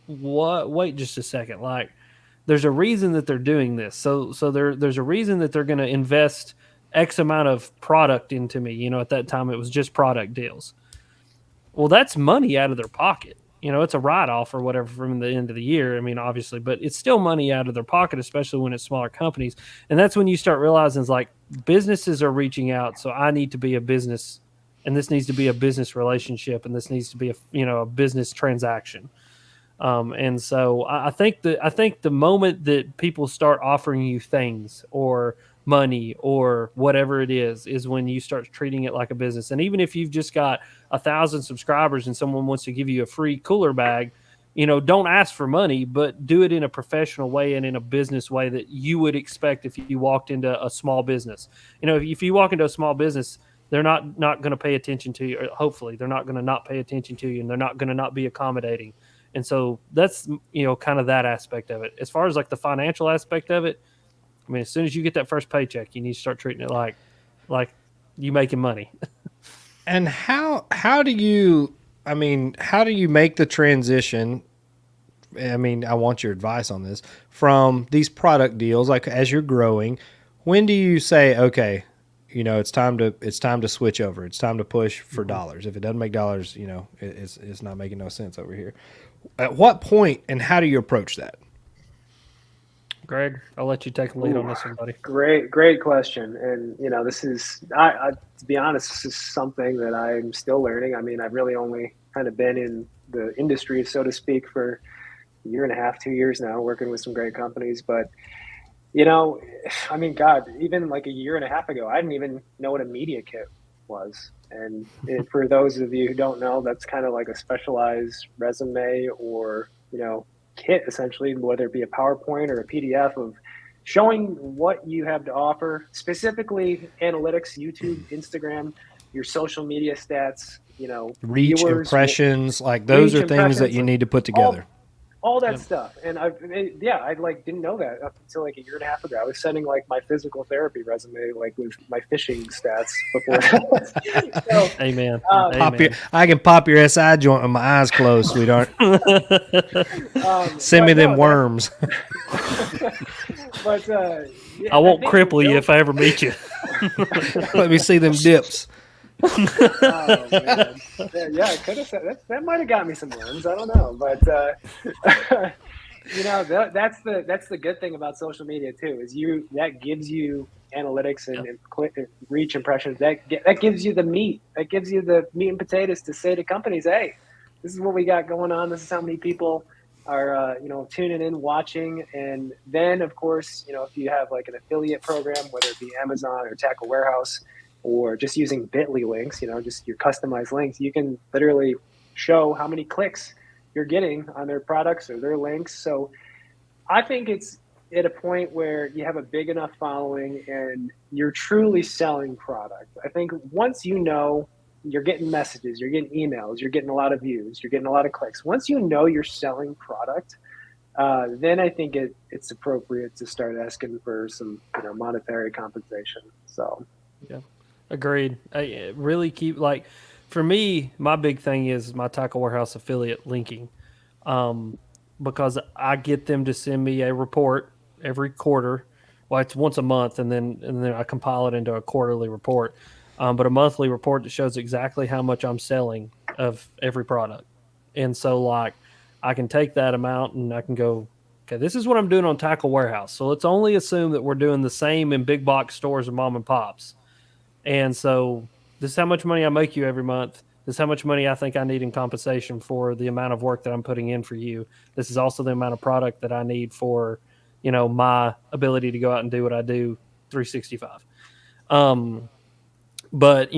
what? Wait just a second. Like, there's a reason that they're doing this. So there's a reason that they're going to invest X amount of product into me. At that time, it was just product deals. Well, that's money out of their pocket. It's a write-off or whatever from the end of the year. I mean, obviously, but it's still money out of their pocket, especially when it's smaller companies. And that's when you start realizing, it's like, businesses are reaching out, so I need to be a business, and this needs to be a business relationship, and this needs to be a business transaction. And so I think the moment that people start offering you things or money or whatever it is when you start treating it like a business. And even if you've just got 1,000 subscribers and someone wants to give you a free cooler bag, don't ask for money, but do it in a professional way and in a business way that you would expect if you walked into a small business. If you walk into a small business, they're not going to pay attention to you. Or hopefully they're not going to not pay attention to you, and they're not going to not be accommodating. And so that's, kind of that aspect of it. As far as like the financial aspect of it, I mean, as soon as you get that first paycheck, you need to start treating it like you making money. And how do you make the transition? I mean, I want your advice on this, from these product deals, like as you're growing, when do you say, okay, it's time to switch over. It's time to push for dollars. If it doesn't make dollars, it's not making no sense over here. At what point and how do you approach that? Greg, I'll let you take the lead on this one, buddy. Great question. And, this is, I to be honest, this is something that I'm still learning. I mean, I've really only kind of been in the industry, so to speak, for a year and a half, 2 years now, working with some great companies. But, I mean, God, even like a year and a half ago, I didn't even know what a media kit was. And for those of you who don't know, that's kind of like a specialized resume or, kit, essentially, whether it be a PowerPoint or a PDF of showing what you have to offer, specifically analytics, YouTube, Instagram, your social media stats, reach, viewers, impressions, like those are things that you need to put together. All that stuff. And I didn't know that up until like a year and a half ago. I was sending like my physical therapy resume, like with my fishing stats before. So, Amen. I can pop your SI joint with my eyes closed, sweetheart. Send me them worms. But I won't cripple you if I ever meet you. Let me see them dips. Oh, man. Yeah, I could have said that might have got me some worms. I don't know, but that's the good thing about social media too. Is that gives you analytics and reach impressions. That gives you the meat. That gives you the meat and potatoes to say to companies, "Hey, this is what we got going on. This is how many people are tuning in, watching." And then, of course, if you have like an affiliate program, whether it be Amazon or Tackle Warehouse, or just using bit.ly links, just your customized links, you can literally show how many clicks you're getting on their products or their links. So I think it's at a point where you have a big enough following and you're truly selling product. I think once you're getting messages, you're getting emails, you're getting a lot of views, you're getting a lot of clicks. Once you're selling product, then I think it's appropriate to start asking for some monetary compensation. So, yeah, agreed. I really keep for me, my big thing is my Tackle Warehouse affiliate linking, because I get them to send me a report every quarter. Well, it's once a month, and then I compile it into a quarterly report. But a monthly report that shows exactly how much I'm selling of every product. And so I can take that amount and I can go, okay, this is what I'm doing on Tackle Warehouse. So let's only assume that we're doing the same in big box stores and mom and pops. And so this is how much money I make you every month. This is how much money I think I need in compensation for the amount of work that I'm putting in for you. This is also the amount of product that I need for, my ability to go out and do what I do 365. But,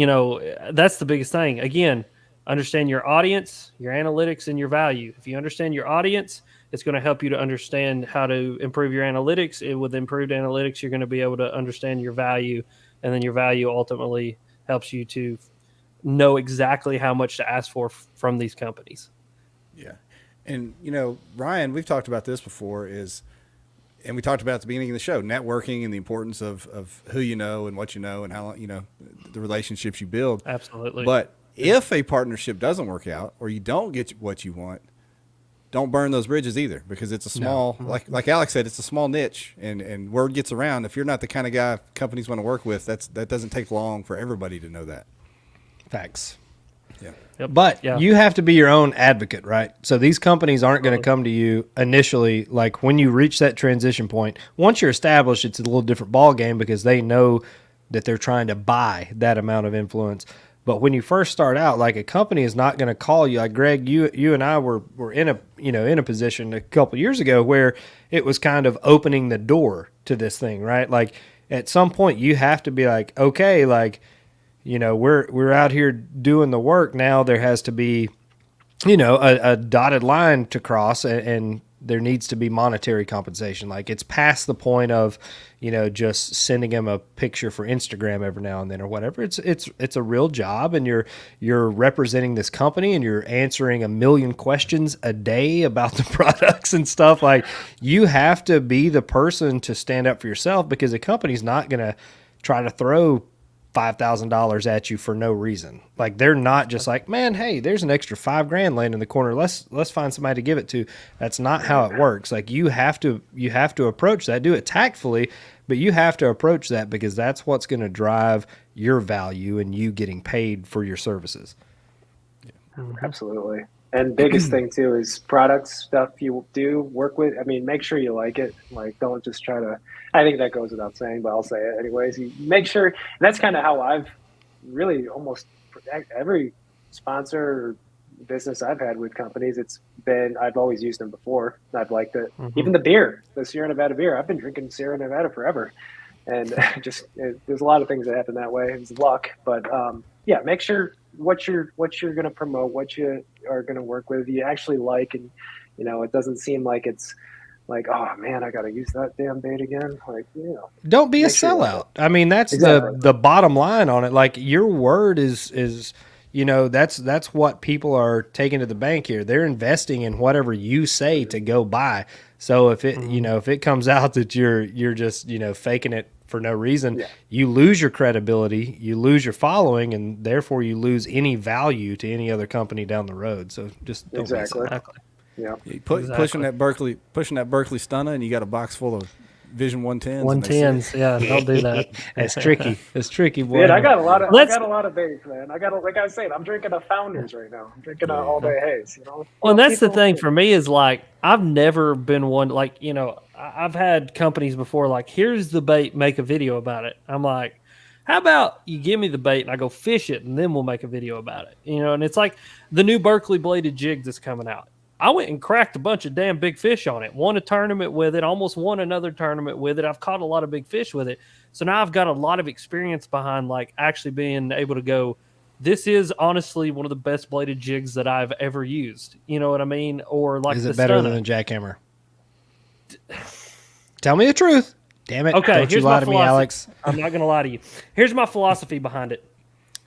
that's the biggest thing. Again, understand your audience, your analytics, and your value. If you understand your audience, it's going to help you to understand how to improve your analytics. And with improved analytics, you're going to be able to understand your value. And then your value ultimately helps you to know exactly how much to ask for from these companies. Yeah. And, Ryan, we've talked about this before and we talked about at the beginning of the show, networking and the importance of who you know and what you know and how, the relationships you build. Absolutely. But if a partnership doesn't work out or you don't get what you want, don't burn those bridges either, because it's a small, like Alex said, it's a small niche and word gets around. If you're not the kind of guy companies want to work with, that doesn't take long for everybody to know that. Facts. Yeah. Yep. But Yeah. you have to be your own advocate, right? So these companies aren't going to come to you initially. Like when you reach that transition point, once you're established, it's a little different ball game because they know that they're trying to buy that amount of influence. But when you first start out, like a company is not going to call you. Like Greg, you and I were in a position a couple of years ago where it was kind of opening the door to this thing, right? Like at some point you have to be like, okay, like, we're out here doing the work now. There has to be, a dotted line to cross, and there needs to be monetary compensation. Like it's past the point of, just sending them a picture for Instagram every now and then or whatever. It's a real job, and you're representing this company, and you're answering 1 million questions a day about the products and stuff. Like you have to be the person to stand up for yourself, because a company's not going to try to throw $5,000 at you for no reason. Like they're not just like, man, hey, there's an extra $5,000 laying in the corner. Let's find somebody to give it to. That's not how it works. Like you have to approach that, do it tactfully, but you have to approach that because that's what's going to drive your value and you getting paid for your services. Absolutely. And biggest thing too is products, stuff you do work with. I mean, make sure you like it. Like, don't just try to. I think that goes without saying, but I'll say it anyways. You make sure. And that's kind of how I've really almost every sponsor or business I've had with companies. I've always used them before. I've liked it. Mm-hmm. Even the Sierra Nevada beer. I've been drinking Sierra Nevada forever, and there's a lot of things that happen that way. It's luck, but yeah, make sure what you're going to promote, what you are going to work with, you actually like, and it doesn't seem like it's like, oh man, I got to use that damn bait again. Like, don't be a sellout. I mean, that's exactly the bottom line on it. Like your word is that's what people are taking to the bank here. They're investing in whatever you say to go buy. So if it if it comes out that you're just faking it for no reason, you lose your credibility, you lose your following, and therefore you lose any value to any other company down the road. So just don't exactly. Yeah. Pushing that Berkeley Stunner, and you got a box full of Vision 110s. 110s, yeah, don't do that. It's tricky. It's tricky, boy. Dude, I got a lot of baits, man. Like I was saying, I'm drinking a Founders right now. I'm drinking an All Day Haze. Well, and that's the thing for me is like I've never been one like I've had companies before like, here's the bait, make a video about it. I'm like, how about you give me the bait and I go fish it and then we'll make a video about it, and it's like the new Berkeley bladed jig that's coming out. I went and cracked a bunch of damn big fish on it. Won a tournament with it, almost won another tournament with it. I've caught a lot of big fish with it. So now I've got a lot of experience behind like actually being able to go, this is honestly one of the best bladed jigs that I've ever used. You know what I mean? Or like, is it better than a jackhammer? Tell me the truth. Damn it. Okay, don't you lie to me, Alex. I'm not going to lie to you. Here's my philosophy behind it.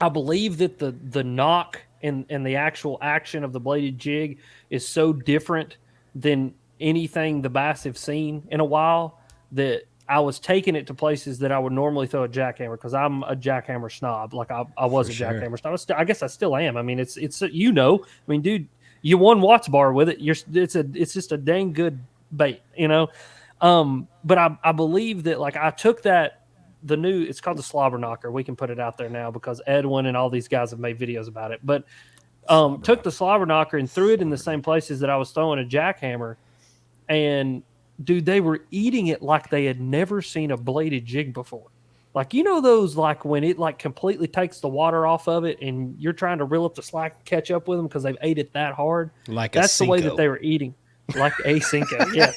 I believe that the knock and the actual action of the bladed jig is so different than anything the bass have seen in a while that I was taking it to places that I would normally throw a jackhammer, because I'm a jackhammer snob. Like I was a jackhammer snob. I guess I still am. I mean, it's you know, I mean, dude, you won Watts bar with it. It's just a dang good bait, you know. But I believe that like I took that. It's called the slobber knocker. We can put it out there now because Edwin and all these guys have made videos about it. But took the slobber knocker and threw it in the same places that I was throwing a jackhammer. And, dude, they were eating it like they had never seen a bladed jig before. Like, you know those, like, when it, like, completely takes the water off of it and you're trying to reel up the slack and catch up with them because they've ate it that hard? That's the way that they were eating. Like a Cinco, yes.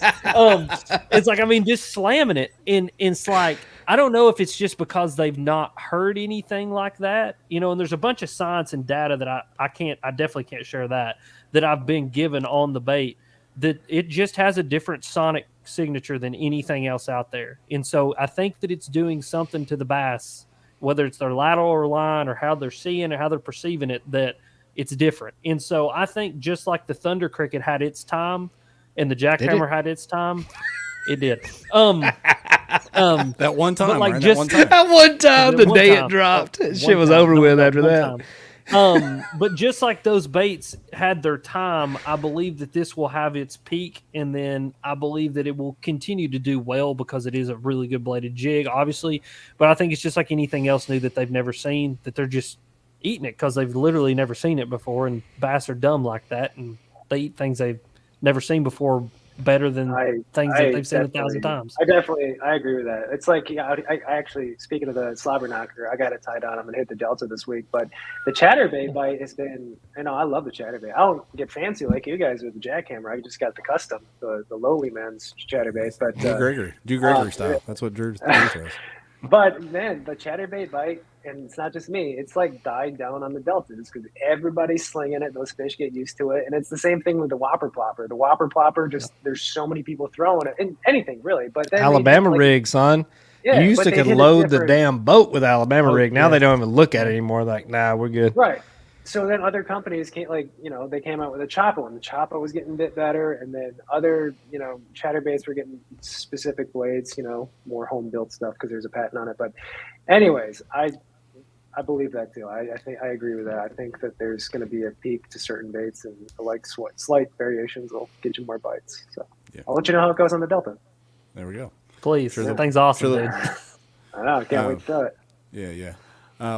It's like, I mean, just slamming it. And it's like, I don't know if it's just because they've not heard anything like that, you know, and there's a bunch of science and data that I definitely can't share that I've been given on the bait, that it just has a different sonic signature than anything else out there. And so I think that it's doing something to the bass, whether it's their lateral or line or how they're seeing or how they're perceiving it, that it's different. And so I think just like the Thunder Cricket had its time and the jackhammer had its time, it did. That one time, like right? just that one time, the day it dropped, shit was over with after that. But just like those baits had their time, I believe that this will have its peak, and then I believe that it will continue to do well because it is a really good bladed jig, obviously. But I think it's just like anything else new that they've never seen, that they're just eating it because they've literally never seen it before, and bass are dumb like that, and they eat things they've never seen before better than things that they've seen 1,000 times. I agree with that. It's like, yeah, I actually, speaking of the slobber knocker, I got it tied on. I'm gonna hit the Delta this week, but the chatterbait bite has been, I love the chatterbait. I don't get fancy like you guys with the jackhammer. I just got the custom, the lowly man's chatterbait. But Drew Gregory style. That's what Drew says. But man, the chatterbait bite, and it's not just me, it's like died down on the deltas because everybody's slinging it. Those fish get used to it. And it's the same thing with the whopper plopper. The whopper plopper, just there's so many people throwing it, and anything really. But then Alabama rig, son. Yeah, you used to could load the damn boat with Alabama rig. Now they don't even look at it anymore. Like, nah, we're good. Right. So then other companies came, like, they came out with a Choppa, and the Choppa was getting a bit better. And then other, chatterbaits were getting specific blades, more home built stuff because there's a patent on it. But anyways, I believe that too. I think I agree with that. I think that there's going to be a peak to certain baits, and like slight variations will get you more bites. So I'll let you know how it goes on the Delta. There we go. Please. That thing's awesome, dude. I know. I can't wait to throw it. Yeah.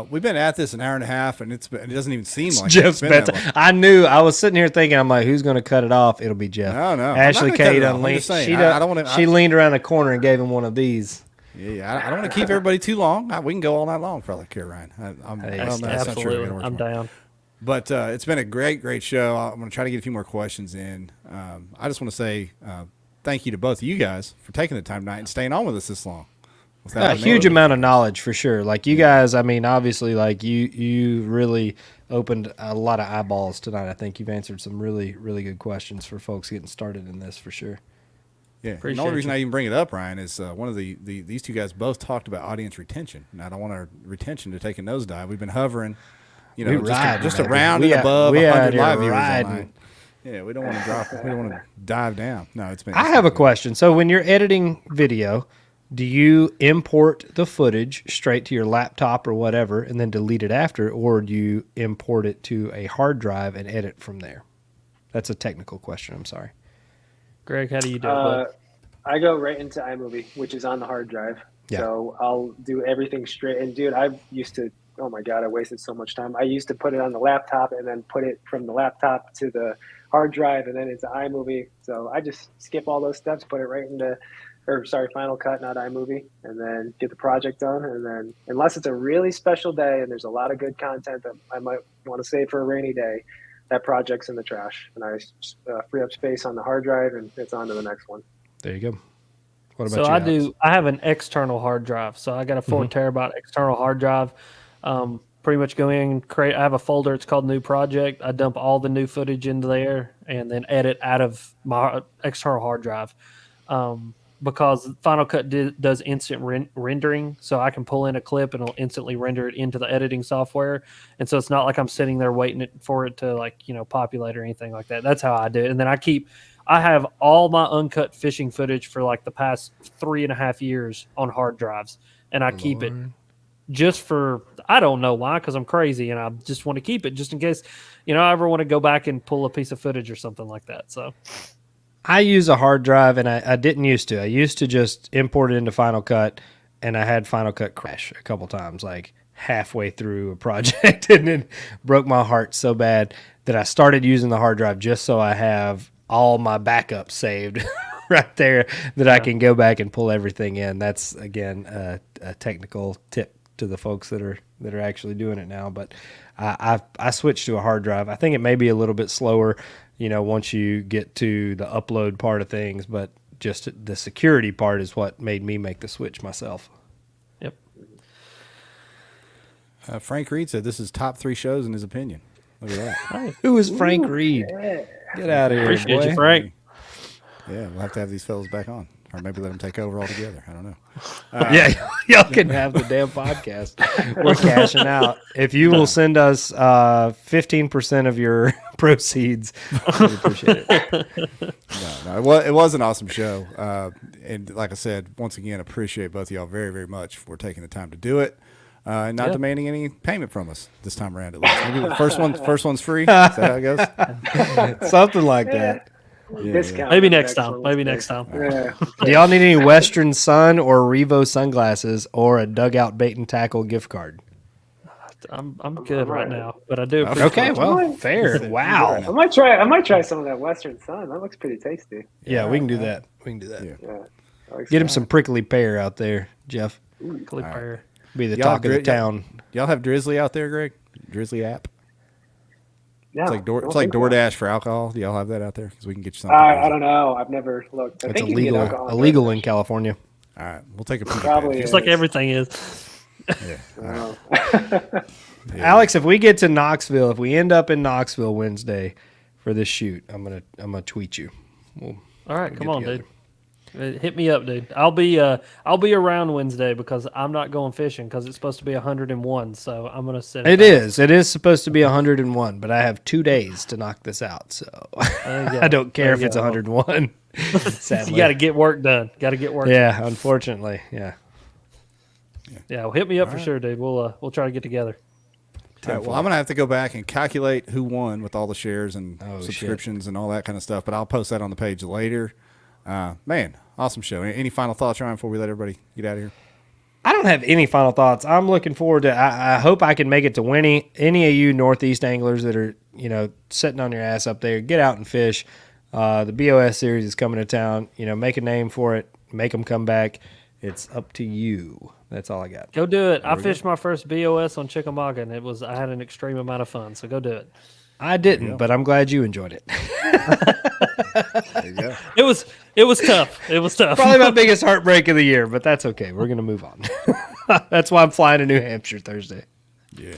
We've been at this an hour and a half, and it doesn't even seem like Jeff's it's been that long. I knew. I was sitting here thinking, I'm like, who's going to cut it off? It'll be Jeff. No. Ashley Kay done leaned. She leaned around the corner and gave him one of these. Yeah. I don't want to keep everybody too long. We can go all night long for all I care, Ryan. Absolutely. I'm down. But it's been a great show. I'm going to try to get a few more questions in. I just want to say thank you to both of you guys for taking the time tonight and staying on with us this long. A huge amount of knowledge for sure. Like you guys, I mean, obviously, like you really opened a lot of eyeballs tonight. I think you've answered some really, really good questions for folks getting started in this for sure. Yeah, and the only reason I even bring it up, Ryan, is one of these two guys both talked about audience retention, and I don't want our retention to take a nosedive. We've been hovering, just around and above 100 live viewers online. Yeah, we don't want to drop. We don't want to dive down. No, it's been. I have a question. So when you're editing video, do you import the footage straight to your laptop or whatever and then delete it after, or do you import it to a hard drive and edit from there? That's a technical question. I'm sorry. Greg, how do you do it? I go right into iMovie, which is on the hard drive. Yeah. So I'll do everything straight. And, dude, I wasted so much time. I used to put it on the laptop and then put it from the laptop to the hard drive and then into iMovie. So I just skip all those steps, put it right into Final Cut, not iMovie, and then get the project done. And then, unless it's a really special day and there's a lot of good content that I might want to save for a rainy day, that project's in the trash, and I free up space on the hard drive, and it's on to the next one. There you go. What about So you, Alex? I have an external hard drive. So I got a 4 terabyte external hard drive. Pretty much go in, I have a folder. It's called New Project. I dump all the new footage into there and then edit out of my external hard drive. Because Final Cut does instant rendering, so I can pull in a clip and it'll instantly render it into the editing software. And so it's not like I'm sitting there waiting for it to populate or anything like that. That's how I do it. And then I have all my uncut fishing footage for like the past 3.5 years on hard drives, and I keep it just for, I don't know why, because I'm crazy and I just want to keep it just in case I ever want to go back and pull a piece of footage or something like that. So I use a hard drive, and I didn't used to. I used to just import it into Final Cut, and I had Final Cut crash a couple times, like halfway through a project, and it broke my heart so bad that I started using the hard drive just so I have all my backups saved right there that I can go back and pull everything in. That's, again, a technical tip to the folks that are actually doing it now. But I switched to a hard drive. I think it may be a little bit slower, once you get to the upload part of things, but just the security part is what made me make the switch myself. Yep. Frank Reed said this is top 3 shows in his opinion. Look at that. Who is Frank Reed? Get out of here, Appreciate boy. you, Frank. Yeah, we'll have to have these fellas back on. Or maybe let them take over altogether. I don't know. Yeah, y'all can have the damn podcast. We're cashing out. If you will send us 15% of your proceeds, we appreciate it. No, it was an awesome show. And like I said, once again, appreciate both of y'all very, very much for taking the time to do it. And not demanding any payment from us this time around, at least. Maybe the first one's free. Is that how it goes? Something like that. Discount. Maybe next time. Maybe next time. Yeah. Do y'all need any Western Sun or REVO sunglasses or a Dugout bait and tackle gift card? I'm good right now, but I do appreciate Okay, it. well, fair. Wow. I might try some of that Western Sun. That looks pretty tasty. Yeah, we can do that. Yeah. Yeah. Get him some prickly pear out there, Jeff. Clipper. Be the Y'all talk of the town. Y'all have Drizzly out there, Greg? Drizzly app? No, It's like DoorDash for alcohol. Do y'all have that out there? Because we can get you something. I don't know. I've never looked. I It's think you can get illegal. alcohol on Illegal DoorDash. in California. All right. We'll take a peek Probably at that. Just like everything is. Yeah. All right. Oh. Alex, if we get to Knoxville, if we end up in Knoxville Wednesday for this shoot, I'm gonna tweet you. All right, come get on, together. dude. Hit me up, dude. I'll be around Wednesday because I'm not going fishing because it's supposed to be 101. So I'm gonna sit. It is supposed to be 101, but I have 2 days to knock this out, so I don't care if it's 101. Sadly. You got to get work done. Got to get work. Yeah, unfortunately, yeah. Yeah. Well, hit me up for sure, dude. We'll try to get together. All right, well, I'm going to have to go back and calculate who won with all the shares and subscriptions and all that kind of stuff, but I'll post that on the page later. Man, awesome show. Any final thoughts, Ryan, before we let everybody get out of here? I don't have any final thoughts. I'm looking forward to. I hope I can make it to Winnie. Any of you Northeast anglers that are sitting on your ass up there, get out and fish. The BOS series is coming to town. Make a name for it. Make them come back. It's up to you. That's all I got. Go do it. I fished my first BOS on Chickamauga, and I had an extreme amount of fun. So go do it. I didn't, but I'm glad you enjoyed it. There you go. It was tough. It was tough. Probably my biggest heartbreak of the year, but that's okay. We're gonna move on. That's why I'm flying to New Hampshire Thursday. Yeah.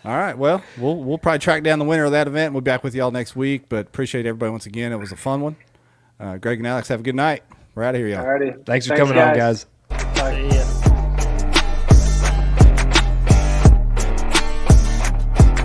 All right. Well, we'll probably track down the winner of that event. We'll be back with y'all next week, but appreciate everybody once again. It was a fun one. Greg and Alex, have a good night. We're out of here, y'all. Alrighty. Thanks for coming on, guys. See ya.